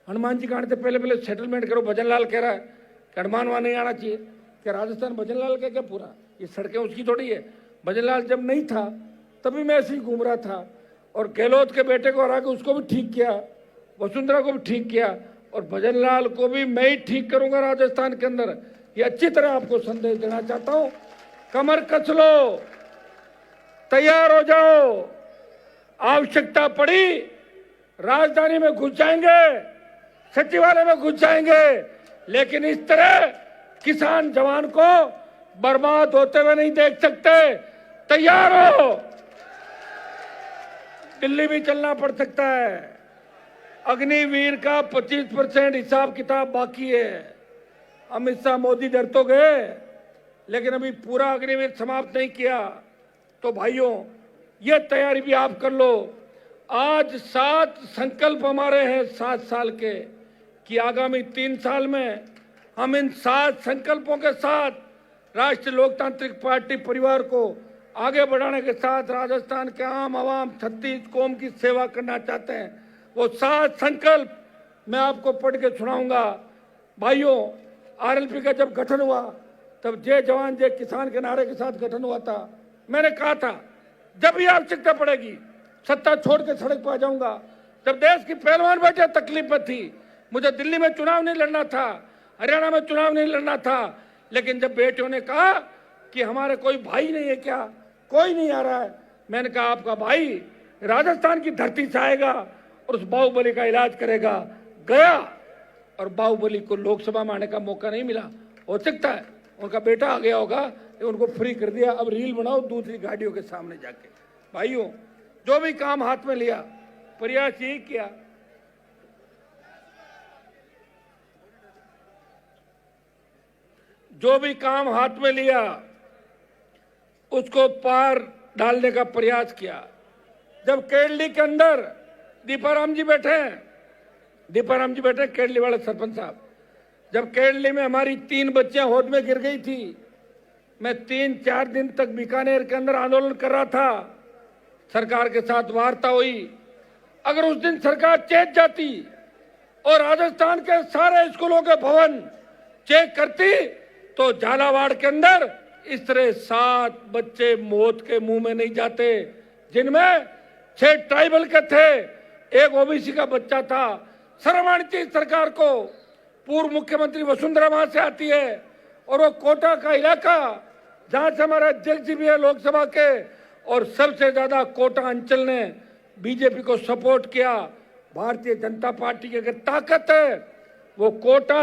हनुमान जी कांड से पहले पहले सेटलमेंट करो। भजन लाल कह रहा है कि हनुमान वहां नहीं आना चाहिए। क्या राजस्थान भजन लाल का क्या पूरा? ये सड़कें उसकी थोड़ी है। भजन लाल जब नहीं था तभी मैं ऐसे ही घूम रहा था, और गहलोत के बेटे को हरा के उसको भी ठीक किया, वसुंधरा को भी ठीक किया, और भजन लाल को भी मैं ही ठीक करूंगा राजस्थान के अंदर। ये अच्छी तरह आपको संदेश देना चाहता हूं। कमर कस लो, तैयार हो जाओ, आवश्यकता पड़ी राजधानी में घुस जाएंगे, सचिवालय में घुस जाएंगे, लेकिन इस तरह किसान जवान को बर्बाद होते हुए नहीं देख सकते। तैयार हो, दिल्ली भी चलना पड़ सकता है। अग्निवीर का 25% हिसाब किताब बाकी है। अमित शाह, मोदी डर तो गए, लेकिन अभी पूरा अग्निवीर समाप्त नहीं किया। तो भाइयों, ये तैयारी भी आप कर लो। आज 7 संकल्प हमारे हैं 7 साल के, कि आगामी 3 साल में हम इन 7 संकल्पों के साथ राष्ट्रीय लोकतांत्रिक पार्टी परिवार को आगे बढ़ाने के साथ राजस्थान के आम आवाम 36 कौम की सेवा करना चाहते हैं। वो 7 संकल्प मैं आपको पढ़ के सुनाऊंगा। भाइयों, आरएलपी का जब गठन हुआ तब जय जवान जय किसान के नारे के साथ गठन हुआ था। मैंने कहा था जब भी आवश्यकता पड़ेगी सत्ता छोड़ के सड़क पर आ जाऊंगा। जब देश की पहलवान बेटियां तकलीफ में थी, मुझे दिल्ली में चुनाव नहीं लड़ना था, हरियाणा में चुनाव नहीं लड़ना था, लेकिन जब बेटियों ने कहा कि हमारे कोई भाई नहीं है क्या, कोई नहीं आ रहा है, मैंने कहा आपका भाई राजस्थान की धरती से आएगा और उस बाहुबली का इलाज करेगा। गया और बाहुबली को लोकसभा में आने का मौका नहीं मिला। हो सकता है उनका बेटा आ गया होगा, उनको फ्री कर दिया। अब रील बनाओ दूसरी गाड़ियों के सामने जाके। भाइयों, जो भी काम हाथ में लिया, प्रयास यही किया जो भी काम हाथ में लिया उसको पार डालने का प्रयास किया। जब केरली के अंदर दीपाराम जी बैठे केरली वाले सरपंच साहब, जब केरली में हमारी 3 बच्चियां होद में गिर गई थी, मैं 3-4 दिन तक बीकानेर के अंदर आंदोलन कर रहा था। सरकार के साथ वार्ता हुई। अगर उस दिन सरकार चेत जाती और राजस्थान के सारे स्कूलों के भवन चेक करती तो झालावाड़ के अंदर इस तरह 7 बच्चे मौत के मुंह में नहीं जाते, जिनमें 6 ट्राइबल के थे, 1 ओबीसी का बच्चा था। शर्म आनी चाहिए सरकार को। पूर्व मुख्यमंत्री वसुंधरा वहां से आती है और वो कोटा का इलाका जहां से हमारा अध्यक्ष भी है लोकसभा के, और सबसे ज्यादा कोटा अंचल ने बीजेपी को सपोर्ट किया। भारतीय जनता पार्टी की अगर ताकत है वो कोटा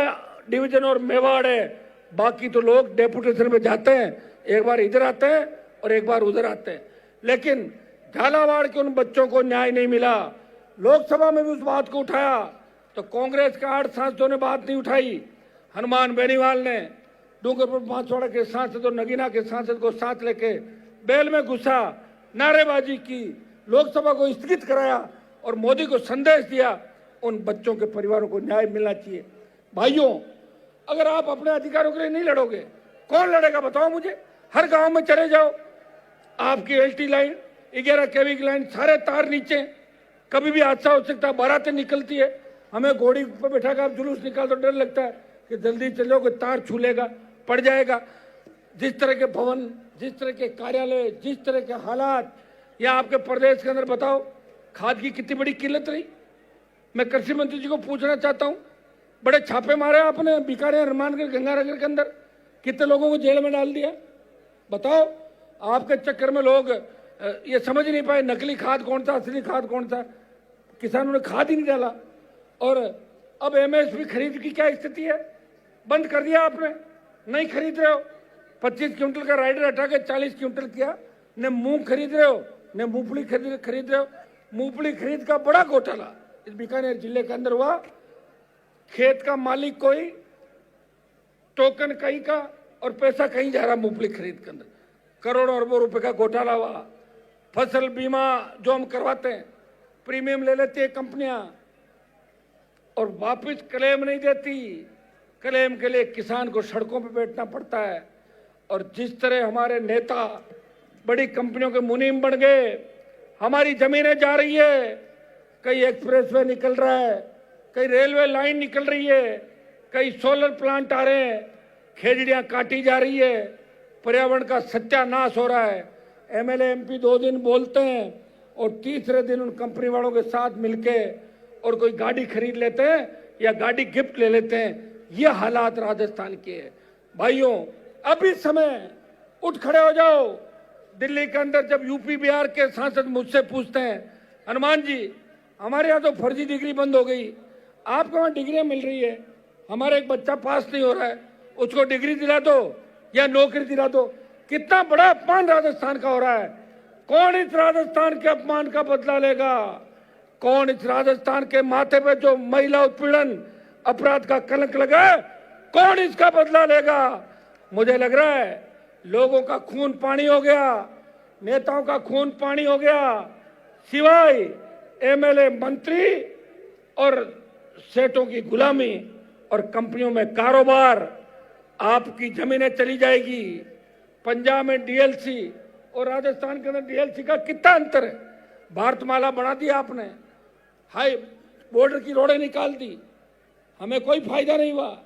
डिवीजन और मेवाड़ है। बाकी तो लोग डेपुटेशन में जाते हैं, एक बार इधर आते हैं और एक बार उधर आते हैं, लेकिन झालावाड़ के उन बच्चों को न्याय नहीं मिला। लोकसभा में भी उस बात को उठाया तो कांग्रेस के 8 सांसदों ने बात नहीं उठाई। हनुमान बेनीवाल ने डूंगरपुर बांसवाड़ा के सांसद और नगीना के सांसद को साथ लेके बेल में घुसा, नारेबाजी की, लोकसभा को स्थगित कराया और मोदी को संदेश दिया उन बच्चों के परिवारों को न्याय मिलना चाहिए। भाइयों, अगर आप अपने अधिकारों के लिए नहीं लड़ोगे, कौन लड़ेगा बताओ मुझे? हर गांव में चले जाओ, आपकी एलटी लाइन, 11 केवी की लाइन, सारे तार नीचे, कभी भी हादसा हो सकता है। बारातें निकलती है, हमें घोड़ी पर बैठा कर आप जुलूस निकाल तो डर लगता है कि जल्दी चलो कि तार छू लेगा, पड़ जाएगा। जिस तरह के भवन, जिस तरह के कार्यालय, जिस तरह के हालात, या आपके प्रदेश के अंदर बताओ खाद की कितनी बड़ी किल्लत रही। मैं कृषि मंत्री जी को पूछना चाहता हूं, बड़े छापे मारे आपने बीकानेर, हनुमानगढ़, गंगानगर के अंदर, कितने लोगों को जेल में डाल दिया। बताओ, आपके चक्कर में लोग ये समझ नहीं पाए नकली खाद कौन सा, असली खाद कौन सा। किसानों ने खाद ही नहीं डाला। और अब एमएसपी खरीद की क्या स्थिति है, बंद कर दिया आपने, नहीं खरीद रहे हो। 25 क्विंटल का राइडर हटा के 40 क्विंटल किया। न मूंग खरीद रहे हो, न मूंगफली खरीद रहे हो। मूंगफली खरीद का बड़ा घोटाला इस बीकानेर जिले के अंदर हुआ। खेत का मालिक कोई, टोकन कहीं का, और पैसा कहीं जा रहा मूंगफली खरीद के अंदर। करोड़ों अरबों रुपए का घोटाला हुआ। फसल बीमा जो हम करवाते हैं, प्रीमियम ले लेती है कंपनियां और वापस क्लेम नहीं देती। क्लेम के लिए किसान को सड़कों पर बैठना पड़ता है। और जिस तरह हमारे नेता बड़ी कंपनियों के मुनीम बन गए, हमारी जमीनें जा रही है, कई एक्सप्रेसवे निकल रहा है, कई रेलवे लाइन निकल रही है, कई सोलर प्लांट आ रहे हैं, खेजड़ियां काटी जा रही है, पर्यावरण का सत्यानाश हो रहा है। एमएलए एमपी 2 दिन बोलते हैं और तीसरे दिन उन कंपनी वालों के साथ मिलके और कोई गाड़ी खरीद लेते हैं या गाड़ी गिफ्ट ले लेते हैं। ये हालात राजस्थान के हैं। भाइयों, अभी समय उठ खड़े हो जाओ। दिल्ली के अंदर जब यूपी बिहार के सांसद मुझसे पूछते हैं, हनुमान जी हमारे यहाँ तो फर्जी डिग्री बंद हो गई, आपको वहाँ डिग्रियाँ मिल रही है, हमारा एक बच्चा पास नहीं हो रहा है, उसको डिग्री दिला दो या नौकरी दिला दो। कितना बड़ा अपमान राजस्थान का हो रहा है। कौन इस राजस्थान के अपमान का बदला लेगा? कौन इस राजस्थान के माथे पे जो महिला उत्पीड़न अपराध का कलंक लगा है, कौन इसका बदला लेगा? मुझे लग रहा है लोगों का खून पानी हो गया, नेताओं का खून पानी हो गया, सिवाय एमएलए, मंत्री और सेठों की गुलामी और कंपनियों में कारोबार। आपकी जमीनें चली जाएगी। पंजाब में डीएलसी और राजस्थान के अंदर डीएलसी का कितना अंतर है। भारतमाला बना दिया आपने, हाई बॉर्डर की रोडें निकाल दी, हमें कोई फायदा नहीं हुआ।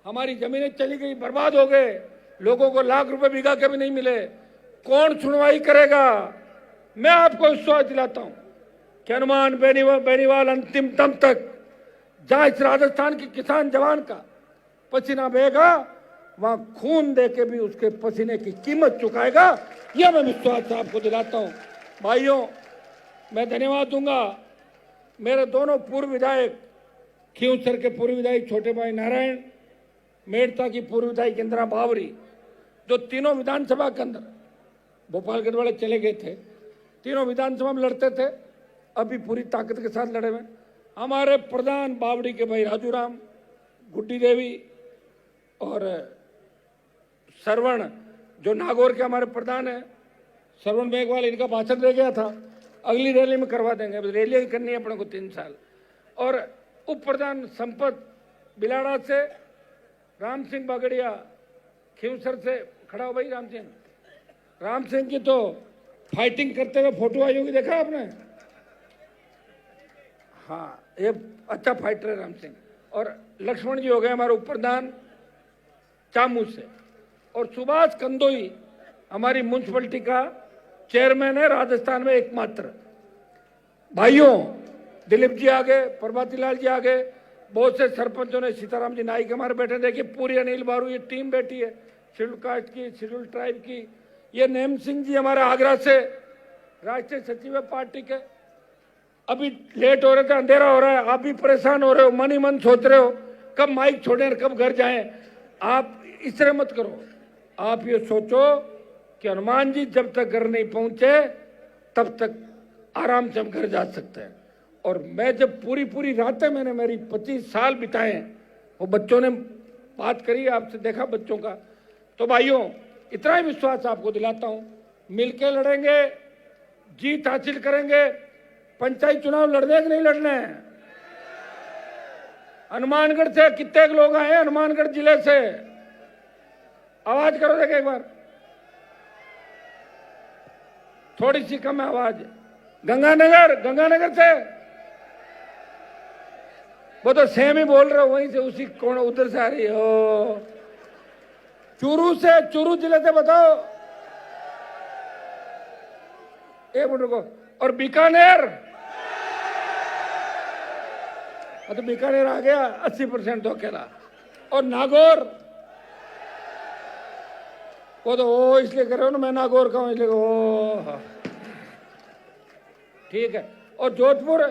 हमारी जमीनें चली गई, बर्बाद हो गए, लोगों को लाख रुपए बीघा के भी नहीं मिले। कौन सुनवाई करेगा? मैं आपको विश्वास दिलाता हूं कि हनुमान बेनीवाल अंतिम दम तक जहां इस राजस्थान के किसान जवान का पसीना बहेगा, वहां खून देके भी उसके पसीने की कीमत चुकाएगा। यह मैं विश्वास आपको दिलाता हूं। भाइयों, मैं धन्यवाद दूंगा मेरे दोनों पूर्व विधायक, खींवसर के पूर्व विधायक छोटे भाई नारायण, मेड़ता की पूर्व विधायक इंदिरा बावरी, जो तीनों विधानसभा के अंदर भोपालगढ़ वाले चले गए थे, तीनों विधानसभा में लड़ते थे, अभी पूरी ताकत के साथ लड़े हुए। हमारे प्रधान बावड़ी के भाई राजू राम, गुड्डी देवी और श्रवण, जो नागौर के हमारे प्रधान है, श्रवण मेघवाल, इनका भाषण रह गया था, अगली रैली में करवा देंगे। रैलियां करनी है अपने को 3 साल। और उप प्रधान संपत बिलाड़ा से, राम सिंह बागड़िया खींवसर से, खड़ा हो भाई राम सिंह की तो फाइटिंग करते हुए फोटो आई होगी, देखा आपने? हाँ, ये अच्छा फाइटर है राम सिंह। और लक्ष्मण जी हो गए हमारे उप प्रधान चामू से। और सुभाष कंदोई हमारी म्यूनसिपलिटी का चेयरमैन है राजस्थान में एकमात्र। भाइयों, दिलीप जी आ गए, प्रभाती लाल जी आ गए, बहुत से सरपंचों ने, सीताराम जी नाइक हमारे बैठे, देखिए पूरी अनिल बारू ये टीम बैठी है, शेड्यूल कास्ट की, शेड्यूल ट्राइब की। ये नेम सिंह जी हमारे आगरा से राष्ट्रीय सचिव है पार्टी के। अभी लेट हो रहे थे, अंधेरा हो रहा है, आप भी परेशान हो रहे हो, मन ही मन सोच रहे हो कब माइक छोड़े और कब घर जाएं। आप इस तरह मत करो। आप ये सोचो कि हनुमान जी जब तक घर नहीं पहुंचे तब तक आराम से हम घर जा सकते हैं। और मैं जब पूरी रातें मैंने मेरी 25 साल बिताए, वो बच्चों ने बात करी, आपसे देखा बच्चों का। तो भाइयों, इतना ही विश्वास आपको दिलाता हूं, मिलके लड़ेंगे, जीत हासिल करेंगे। पंचायत चुनाव लड़ने के नहीं लड़ने हैं। हनुमानगढ़ से कितने लोग आए, हनुमानगढ़ जिले से, आवाज करो देखे एक बार, थोड़ी सी कम है आवाज। गंगानगर से, वो तो सेम ही बोल रहे हो, वहीं से, उसी कोण उधर से आ रही हो। चूरू जिले से बताओ, एक मिनट रुको। और बीकानेर, तो बीकानेर आ गया 80% तो अकेला। और नागौर, वो तो ओ इसलिए कर रहे हो ना, मैं नागौर का हूं इसलिए ओ, ठीक है। और जोधपुर,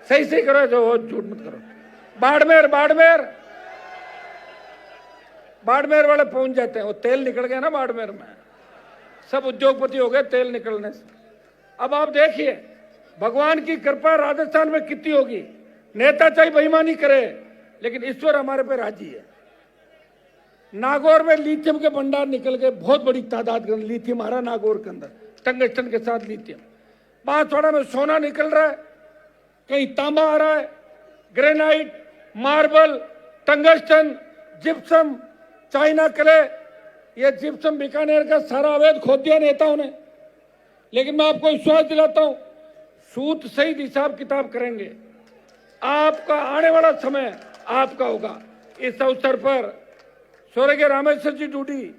सही सही करो, जो झूठ मत करो। बाड़मेर, बाड़मेर, बाड़मेर वाले पहुंच जाते हैं, वो तेल निकल गया ना बाड़मेर में, सब उद्योगपति हो गए तेल निकलने से। अब आप देखिए भगवान की कृपा राजस्थान में कितनी होगी। नेता चाहे बेईमानी करे लेकिन ईश्वर हमारे पे राजी है। नागौर में लिथियम के भंडार निकल गए, बहुत बड़ी तादाद में लिथियम आ रहा है नागौर के अंदर, टंगस्टन के साथ लिथियम। बांसवाड़ा में सोना निकल रहा है, कहीं तांबा आ रहा है, granite, marble, tungsten, gypsum, China clay. ये जिप्सम बीकानेर का सारा अवैध खोद दिया नेताओं ने। लेकिन मैं आपको विश्वास दिलाता हूं, सूद सही हिसाब किताब करेंगे, आपका आने वाला समय आपका होगा। इस अवसर पर स्वर्गीय रामेश्वर जी डूडी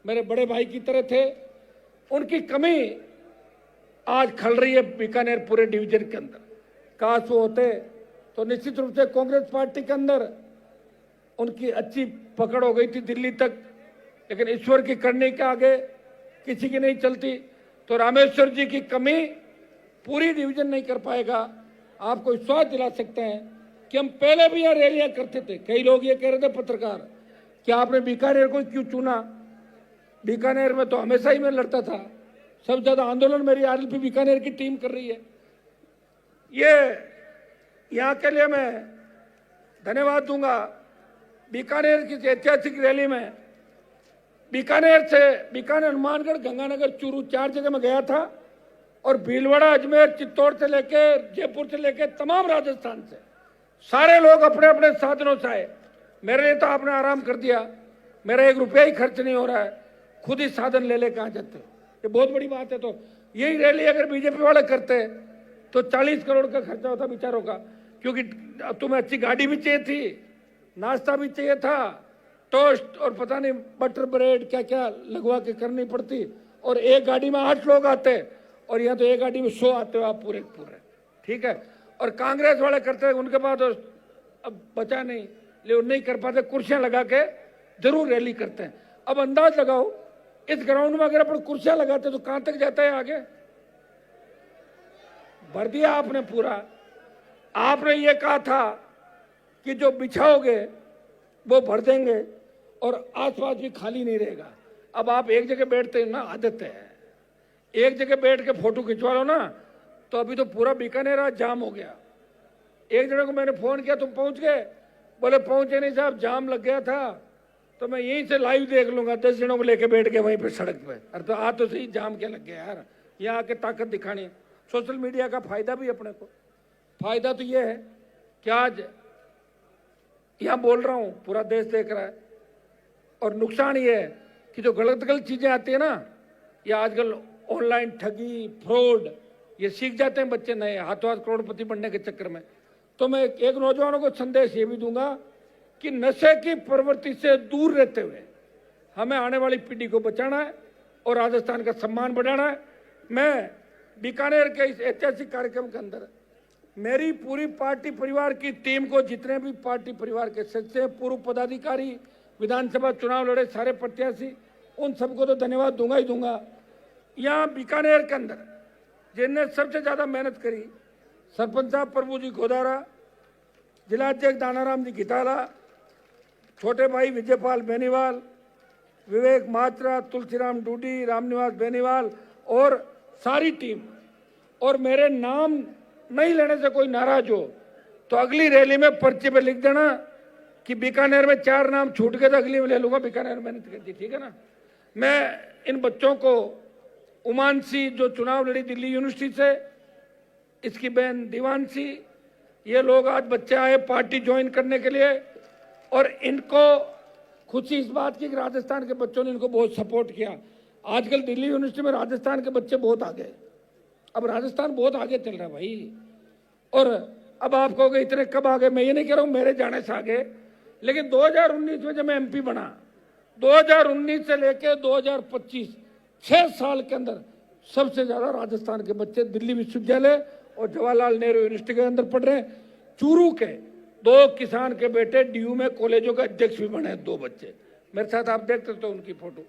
मेरे बड़े भाई की तरह थे, उनकी कमी आज खल रही है बीकानेर पूरे डिवीजन के अंदर। काश वो होते तो निश्चित रूप से कांग्रेस पार्टी के अंदर उनकी अच्छी पकड़ हो गई थी दिल्ली तक, लेकिन ईश्वर की करने के आगे किसी की नहीं चलती। तो रामेश्वर जी की कमी पूरी डिवीजन नहीं कर पाएगा। आपको विश्वास दिला सकते हैं कि हम पहले भी यहाँ रैलियां करते थे। कई लोग ये कह रहे थे पत्रकार कि आपने बीकानेर को क्यों चुना, बीकानेर में तो हमेशा ही मैं लड़ता था, सबसे ज्यादा आंदोलन मेरी आरएलपी बीकानेर की टीम कर रही है। ये यहाँ के लिए मैं धन्यवाद दूंगा। बीकानेर की ऐतिहासिक रैली में बीकानेर से बीकानेर, हनुमानगढ़, गंगानगर, चूरू 4 जगह में गया था, और भीलवाड़ा, अजमेर, चित्तौड़ से लेके जयपुर से लेके तमाम राजस्थान से सारे लोग अपने अपने साधनों से आए। मेरे लिए तो आपने आराम कर दिया, मेरा 1 रुपया ही खर्च नहीं हो रहा है, खुद ही साधन ले ले कहाँ जाते हो, ये बहुत बड़ी बात है। तो यही रैली अगर बीजेपी वाले करते तो 40 करोड़ का खर्चा होता बेचारों का, क्योंकि तुम्हें अच्छी गाड़ी भी चाहिए थी, नाश्ता भी चाहिए था, टोस्ट और पता नहीं बटर ब्रेड क्या क्या लगवा के करनी पड़ती, और एक गाड़ी में 8 लोग आते, और यहाँ तो एक गाड़ी में 100 आते हो आप पूरे पूरे, ठीक है। और कांग्रेस वाले करते हैं, उनके पास तो अब बचा नहीं, लेकिन नहीं कर पाते, कुर्सियां लगा के जरूर रैली करते हैं। अब अंदाज लगाओ इस ग्राउंड में अगर अपन कुर्सियां लगाते तो कहां तक जाता है आगे। भर दिया आपने पूरा। आपने ये कहा था कि जो बिछाओगे वो भर देंगे और आसपास भी खाली नहीं रहेगा। अब आप एक जगह बैठते हैं ना, आदत है, एक जगह बैठ के फोटो खिंचवा लो ना, तो अभी तो पूरा बीकानेर आज जाम हो गया। एक जने को मैंने फोन किया, तुम पहुंच गए? बोले पहुंचे नहीं साहब, जाम लग गया था, तो मैं यहीं से लाइव देख लूंगा। 10 जनों को लेके बैठ गए वहीं पे सड़क पे। अरे तो आ तो सही, जाम क्या लग गया यार, यहाँ आके ताकत दिखानी है। सोशल मीडिया का फायदा भी अपने को, फायदा तो ये है कि आज यहाँ बोल रहा हूँ, पूरा देश देख रहा है, और नुकसान ये है कि जो गलत गलत चीजें आती है ना, या आजकल ऑनलाइन ठगी, फ्रॉड, ये सीख जाते हैं बच्चे नए, हाथों हाथ करोड़पति बनने के चक्कर में। तो मैं एक नौजवानों को संदेश ये भी दूंगा कि नशे की प्रवृत्ति से दूर रहते हुए हमें आने वाली पीढ़ी को बचाना है और राजस्थान का सम्मान बढ़ाना है। मैं बीकानेर के इस ऐतिहासिक कार्यक्रम के अंदर मेरी पूरी पार्टी परिवार की टीम को, जितने भी पार्टी परिवार के सदस्य, पूर्व पदाधिकारी, विधानसभा चुनाव लड़े सारे प्रत्याशी, उन सबको तो धन्यवाद दूंगा ही दूंगा। यहाँ बीकानेर के अंदर जिनने सबसे ज्यादा मेहनत करी, सरपंच साहब प्रभु जी गोदारा, जिलाध्यक्ष दानाराम जी घिटाला, छोटे भाई विजयपाल बेनीवाल, विवेक मात्रा, तुलसीराम डूडी, रामनिवास बेनीवाल और सारी टीम। और मेरे नाम नहीं लेने से कोई नाराज हो तो अगली रैली में पर्चे पे लिख देना कि बीकानेर में 4 नाम छूट गए, तो अगली में ले लूंगा बीकानेर में मेहनत करती, ठीक है ना। मैं इन बच्चों को, उमानसी जो चुनाव लड़ी दिल्ली यूनिवर्सिटी से, इसकी बहन दीवानसी, ये लोग आज बच्चे आए पार्टी ज्वाइन करने के लिए, और इनको खुशी इस बात की कि राजस्थान के बच्चों ने इनको बहुत सपोर्ट किया। आजकल दिल्ली यूनिवर्सिटी में राजस्थान के बच्चे बहुत आगे, अब राजस्थान बहुत आगे चल रहा है भाई। और अब आप कहोगे इतने कब आ गए, मैं ये नहीं कह रहा हूँ मेरे जाने से आगे, लेकिन 2019 में जब मैं एमपी बना, 2019 से लेकर 2025 6 साल के अंदर सबसे ज्यादा राजस्थान के बच्चे दिल्ली विश्वविद्यालय और जवाहरलाल नेहरू यूनिवर्सिटी के अंदर पढ़ रहे हैं। चूरू के 2 किसान के बेटे डीयू में कॉलेजों के अध्यक्ष भी बने हैं, 2 बच्चे मेरे साथ, आप देख सकते हो उनकी फोटो।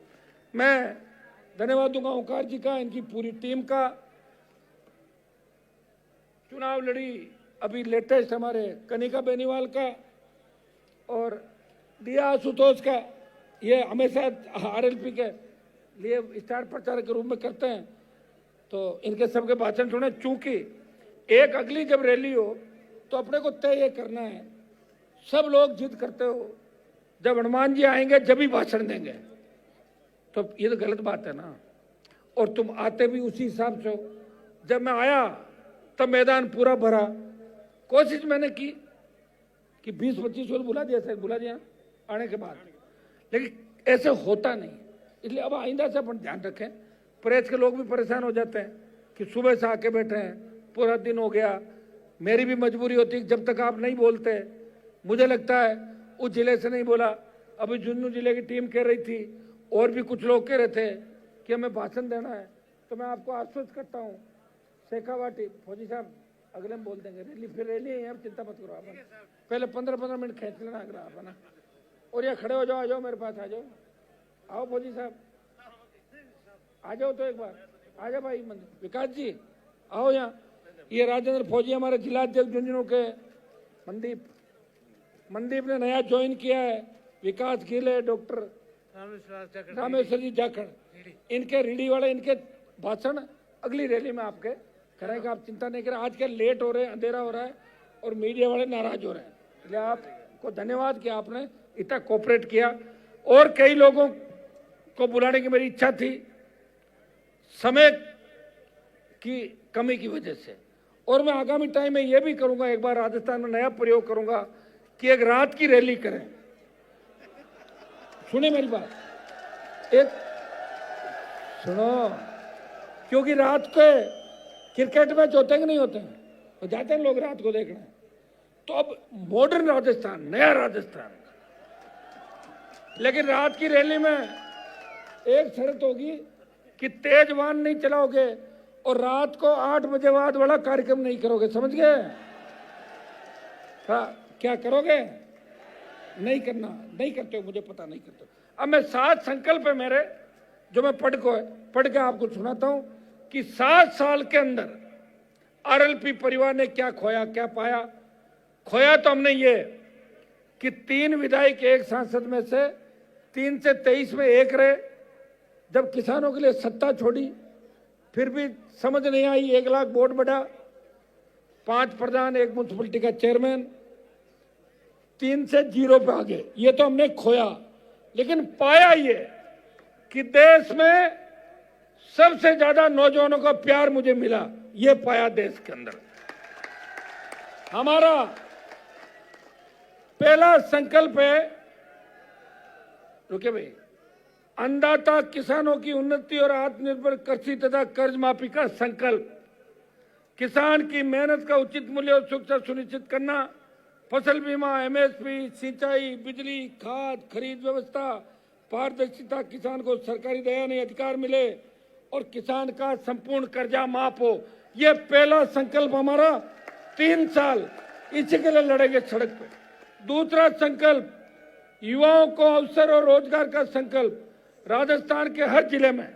मैं धन्यवाद दूंगा ओंकार जी का, इनकी पूरी टीम का। चुनाव लड़ी अभी लेटेस्ट हमारे कनिका बेनीवाल का और दिया आशुतोष का, ये हमेशा आरएलपी के लिए स्टार प्रचारक के रूप में करते हैं, तो इनके सबके भाषण सुने। चूंकि एक अगली जब रैली हो तो अपने को तय ये करना है, सब लोग जिद करते हो जब हनुमान जी आएंगे जब ही भाषण देंगे, तो ये तो गलत बात है ना। और तुम आते भी उसी हिसाब से हो। जब मैं आया तब मैदान पूरा भरा, कोशिश मैंने की कि 20-25 लोग बुला दिया, शायद बुला दिया आने के बाद, लेकिन ऐसे होता नहीं। इसलिए अब आइंदा से अपन ध्यान रखें। प्रेस के लोग भी परेशान हो जाते हैं कि सुबह से आके बैठे हैं, पूरा दिन हो गया। मेरी भी मजबूरी होती है जब तक आप नहीं बोलते, मुझे लगता है उस जिले से नहीं बोला। अभी झुंझुनू जिले की टीम कह रही थी और भी कुछ लोग कह रहे थे कि हमें भाषण देना है, तो मैं आपको आश्वस्त करता हूँ शेखावाटी फौजी साहब अगले में बोल देंगे। रैली फिर रैली है, आप चिंता मत करो। आप पहले 15-15 मिनट खींच लेना अगला आप ना, और ये खड़े हो जाओ, आ जाओ मेरे पास, आ जाओ, आओ फौजी साहब आ जाओ, तो एक बार आ जाओ भाई विकास जी, आओ यहाँ। ये राजेंद्र फौजी हमारे जिलाध्यक्ष झुंझुनू के, मनदीप ने नया ज्वाइन किया है, विकास गिल है, डॉक्टर रामेश्वर जी जाखड़, इनके रीडी वाले, इनके भाषण अगली रैली में आपके करेंगे, आप चिंता नहीं करें। आज के लेट हो रहे हैं, अंधेरा हो रहा है और मीडिया वाले नाराज हो रहे हैं, इसलिए आपको धन्यवाद कि आपने इतना कोऑपरेट किया। और कई लोगों को बुलाने की मेरी इच्छा थी, समय की कमी की वजह से, और मैं आगामी टाइम में यह भी करूंगा, एक बार राजस्थान में नया प्रयोग करूंगा कि एक रात की रैली करें। सुनिए मेरी बात, एक सुनो, क्योंकि रात के क्रिकेट मैच होते हैं कि नहीं होते हैं, तो जाते हैं लोग रात को देखने। तो अब मॉडर्न राजस्थान, नया राजस्थान, लेकिन रात की रैली में एक शर्त होगी कि तेज वाहन नहीं चलाओगे और रात को 8 बजे बाद वाला कार्यक्रम नहीं करोगे, समझ गए? क्या करोगे? नहीं करना, नहीं करते हो, मुझे पता नहीं करते हो। अब मैं 7 संकल्प है मेरे, जो मैं पढ़ के आपको सुनाता हूं कि 7 साल के अंदर आरएलपी परिवार ने क्या खोया, क्या पाया। खोया तो हमने ये कि 3 विधायक एक सांसद में से 3 से 23 में एक रहे। जब किसानों के लिए सत्ता छोड़ी फिर भी समझ नहीं आई, 1 लाख वोट बढ़ा, 5 प्रधान, 1 म्युनिसिपलिटी का चेयरमैन, 3 से 0 पे आ गए। ये तो हमने खोया, लेकिन पाया ये कि देश में सबसे ज्यादा नौजवानों का प्यार मुझे मिला, ये पाया देश के अंदर। हमारा पहला संकल्प है, रुके भाई, अन्नदाता किसानों की उन्नति और आत्मनिर्भर कृषि तथा कर्ज माफी का संकल्प। किसान की मेहनत का उचित मूल्य और सुरक्षा सुनिश्चित करना, फसल बीमा, एमएसपी, सिंचाई, बिजली, खाद खरीद व्यवस्था, पारदर्शिता, किसान को सरकारी दयानी अधिकार मिले और किसान का संपूर्ण कर्जा माफ हो। यह पहला संकल्प हमारा, 3 साल इसी के लिए लड़ेंगे सड़क पे। दूसरा संकल्प, युवाओं को अवसर और रोजगार का संकल्प। राजस्थान के हर जिले में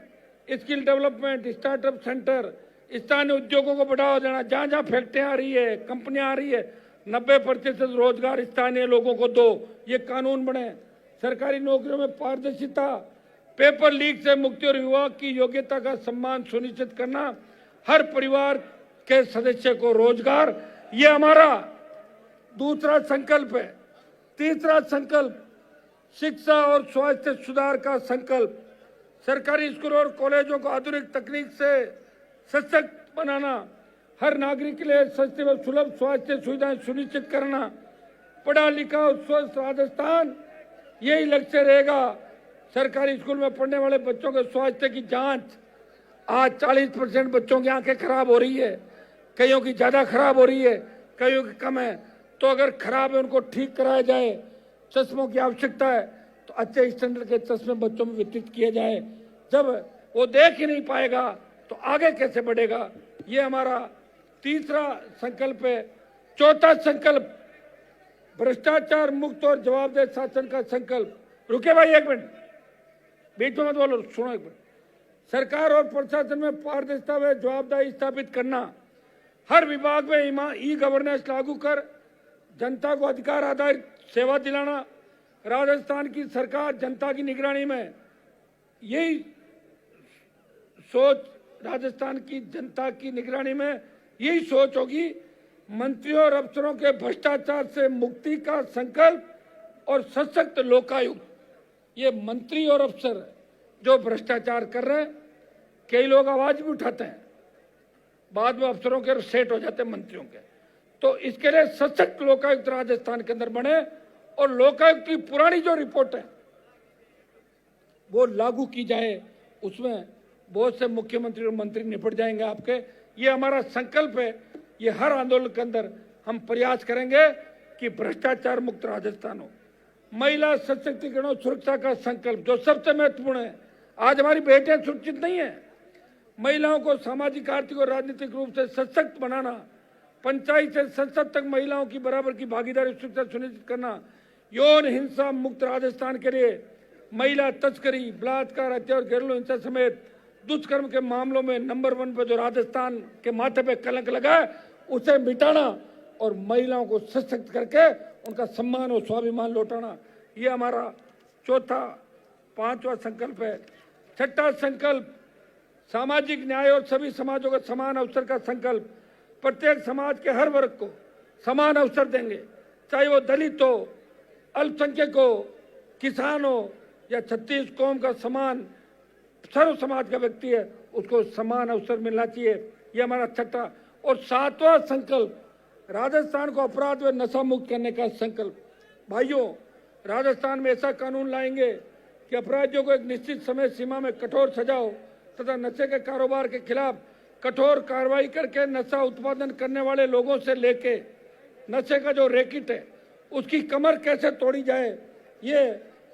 स्किल डेवलपमेंट, स्टार्टअप सेंटर, स्थानीय उद्योगों को बढ़ावा देना। जहां जहां फैक्ट्रियां आ रही है, कंपनियां आ रही है, 90% रोजगार स्थानीय लोगों को दो, ये कानून बने। सरकारी नौकरियों में पारदर्शिता, पेपर लीक से मुक्ति और युवा की योग्यता का सम्मान सुनिश्चित करना। हर परिवार के सदस्य को रोजगार, ये हमारा दूसरा संकल्प है। तीसरा संकल्प, शिक्षा और स्वास्थ्य सुधार का संकल्प। सरकारी स्कूलों और कॉलेजों को आधुनिक तकनीक से सशक्त बनाना, हर नागरिक के लिए सस्ती व सुलभ स्वास्थ्य सुविधाएं सुनिश्चित करना। पढ़ा लिखा और स्वस्थ राजस्थान, यही लक्ष्य रहेगा। सरकारी स्कूल में पढ़ने वाले बच्चों के स्वास्थ्य की जांच, आज 40% बच्चों की आंखें खराब हो रही है, कईयों की ज्यादा खराब हो रही है, कईयों की कम है। तो अगर खराब है उनको ठीक कराया जाए। चश्मों की आवश्यकता है तो अच्छे स्टैंडर्ड के चश्मे बच्चों में वितरित किए जाए। जब वो देख ही नहीं पाएगा तो आगे कैसे बढ़ेगा। ये हमारा तीसरा संकल्प है। चौथा संकल्प भ्रष्टाचार मुक्त और जवाबदेह शासन का संकल्प। रुके भाई एक मिनट, बीच में मत बोलो, सुनो एक मिनट। सरकार और प्रशासन में पारदर्शिता व जवाबदेही स्थापित करना, हर विभाग में ई गवर्नेंस लागू कर जनता को अधिकार आधारित सेवा दिलाना। राजस्थान की सरकार जनता की निगरानी में यही सोच, राजस्थान की जनता की निगरानी में यही सोच होगी। मंत्रियों और अफसरों के भ्रष्टाचार से मुक्ति का संकल्प और सशक्त लोकायुक्त। ये मंत्री और अफसर जो भ्रष्टाचार कर रहे हैं, कई लोग आवाज भी उठाते हैं, बाद में अफसरों के सेट हो जाते हैं मंत्रियों के। तो इसके लिए सशक्त लोकायुक्त राजस्थान के अंदर बने और लोकायुक्त की पुरानी जो रिपोर्ट है वो लागू की जाए। उसमें बहुत से मुख्यमंत्री और मंत्री निपट जाएंगे आपके। ये हमारा संकल्प है। ये हर आंदोलन के अंदर हम प्रयास करेंगे कि भ्रष्टाचार मुक्त राजस्थान हो। महिला सशक्तिकरण और सुरक्षा का संकल्प जो सबसे महत्वपूर्ण है। आज हमारी बेटियां सुरक्षित नहीं है। महिलाओं को सामाजिक, आर्थिक और राजनीतिक रूप से सशक्त बनाना, पंचायत से संसद तक महिलाओं की बराबर की भागीदारी सुरक्षा सुनिश्चित करना, यौन हिंसा मुक्त राजस्थान के लिए महिला तस्करी, बलात्कार, हत्या और घरेलू हिंसा समेत दुष्कर्म के मामलों में नंबर 1 पर जो राजस्थान के माथे पे कलंक लगा है उसे मिटाना और महिलाओं को सशक्त करके उनका सम्मान और स्वाभिमान लौटाना। ये हमारा चौथा, पांचवा संकल्प है। छठा संकल्प सामाजिक न्याय और सभी समाजों का समान अवसर का संकल्प। प्रत्येक समाज के हर वर्ग को समान अवसर देंगे, चाहे वो दलित हो, अल्पसंख्यक हो, किसान हो या छत्तीस कौम का समान सर्व समाज का व्यक्ति है, उसको समान अवसर मिलना चाहिए। ये हमारा छठा और सातवां संकल्प राजस्थान को अपराध व नशा मुक्त करने का संकल्प। भाइयों, राजस्थान में ऐसा कानून लाएंगे कि अपराधियों को एक निश्चित समय सीमा में कठोर सजा हो तथा नशे के कारोबार के खिलाफ कठोर कार्रवाई करके नशा उत्पादन करने वाले लोगों से लेके नशे का जो रैकेट है उसकी कमर कैसे तोड़ी जाए ये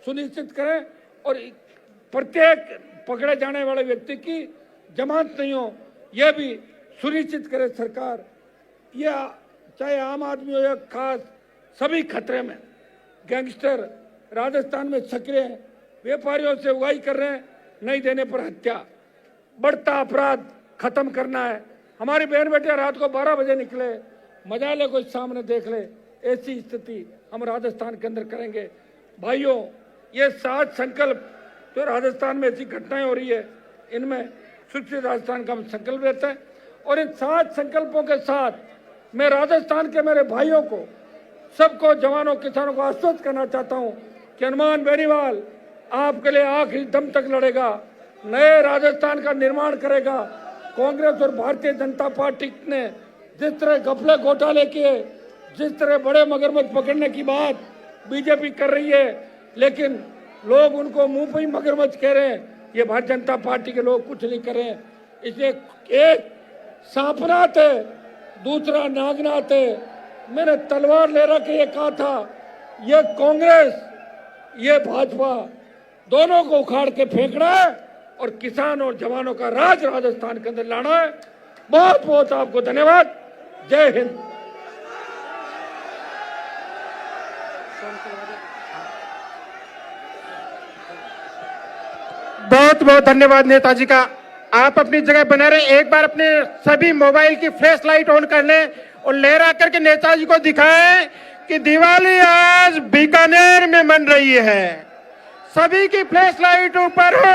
सुनिश्चित करें और प्रत्येक पकड़े जाने वाले व्यक्ति की जमानत नहीं हो यह भी सुनिश्चित करे सरकार। यह चाहे आम आदमी हो या खास, सभी खतरे में। गैंगस्टर राजस्थान में सक्रिय हैं, व्यापारियों से उगाही कर रहे हैं, नहीं देने पर हत्या। बढ़ता अपराध खत्म करना है। हमारी बहन बेटियां रात को 12 बजे निकले, मजाले को सामने देख ले, ऐसी स्थिति हम राजस्थान के अंदर करेंगे। भाइयों, ये 7 संकल्प जो राजस्थान में ऐसी घटनाएं हो रही है, इनमें सुरक्षित राजस्थान का हम संकल्प लेते हैं। और इन 7 संकल्पों के साथ मैं राजस्थान के मेरे भाइयों को, सबको, जवानों, किसानों को आश्वस्त करना चाहता हूं कि हनुमान बेनीवाल आपके लिए आखिरी दम तक लड़ेगा, नए राजस्थान का निर्माण करेगा। कांग्रेस और भारतीय जनता पार्टी ने जिस तरह घपले घोटाले किए, जिस तरह बड़े मगरमच्छ पकड़ने की बात बीजेपी कर रही है, लेकिन लोग उनको मुंह पे ही मगरमच्छ कह रहे हैं, ये भारतीय जनता पार्टी के लोग कुछ नहीं कर रहे हैं। इसलिए एक सांपनाथ है, दूसरा नागनाथ है। मैंने तलवार ले रख ये कहा था, ये कांग्रेस, ये भाजपा, दोनों को उखाड़ के फेंकना है और किसान और जवानों का राज राजस्थान के अंदर लाना है। बहुत बहुत आपको धन्यवाद। जय हिंद। बहुत बहुत धन्यवाद नेताजी का। आप अपनी जगह बने रहे। एक बार अपने सभी मोबाइल की फ्लैश लाइट ऑन कर लें और लहरा करके नेताजी को दिखाएं कि दिवाली आज बीकानेर में मन रही है। सभी की फ्लैश लाइट ऊपर हो।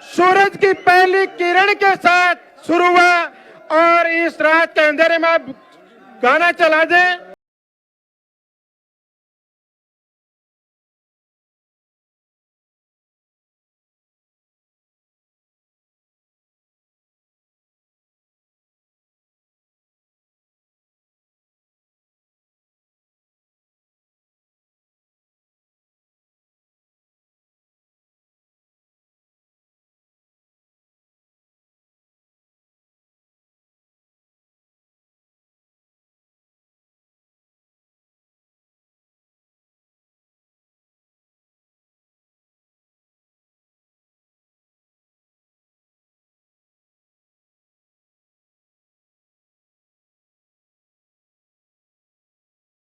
सूरज की पहली किरण के साथ शुरू हुआ और इस रात के अंधेरे में आप गाना चला दें।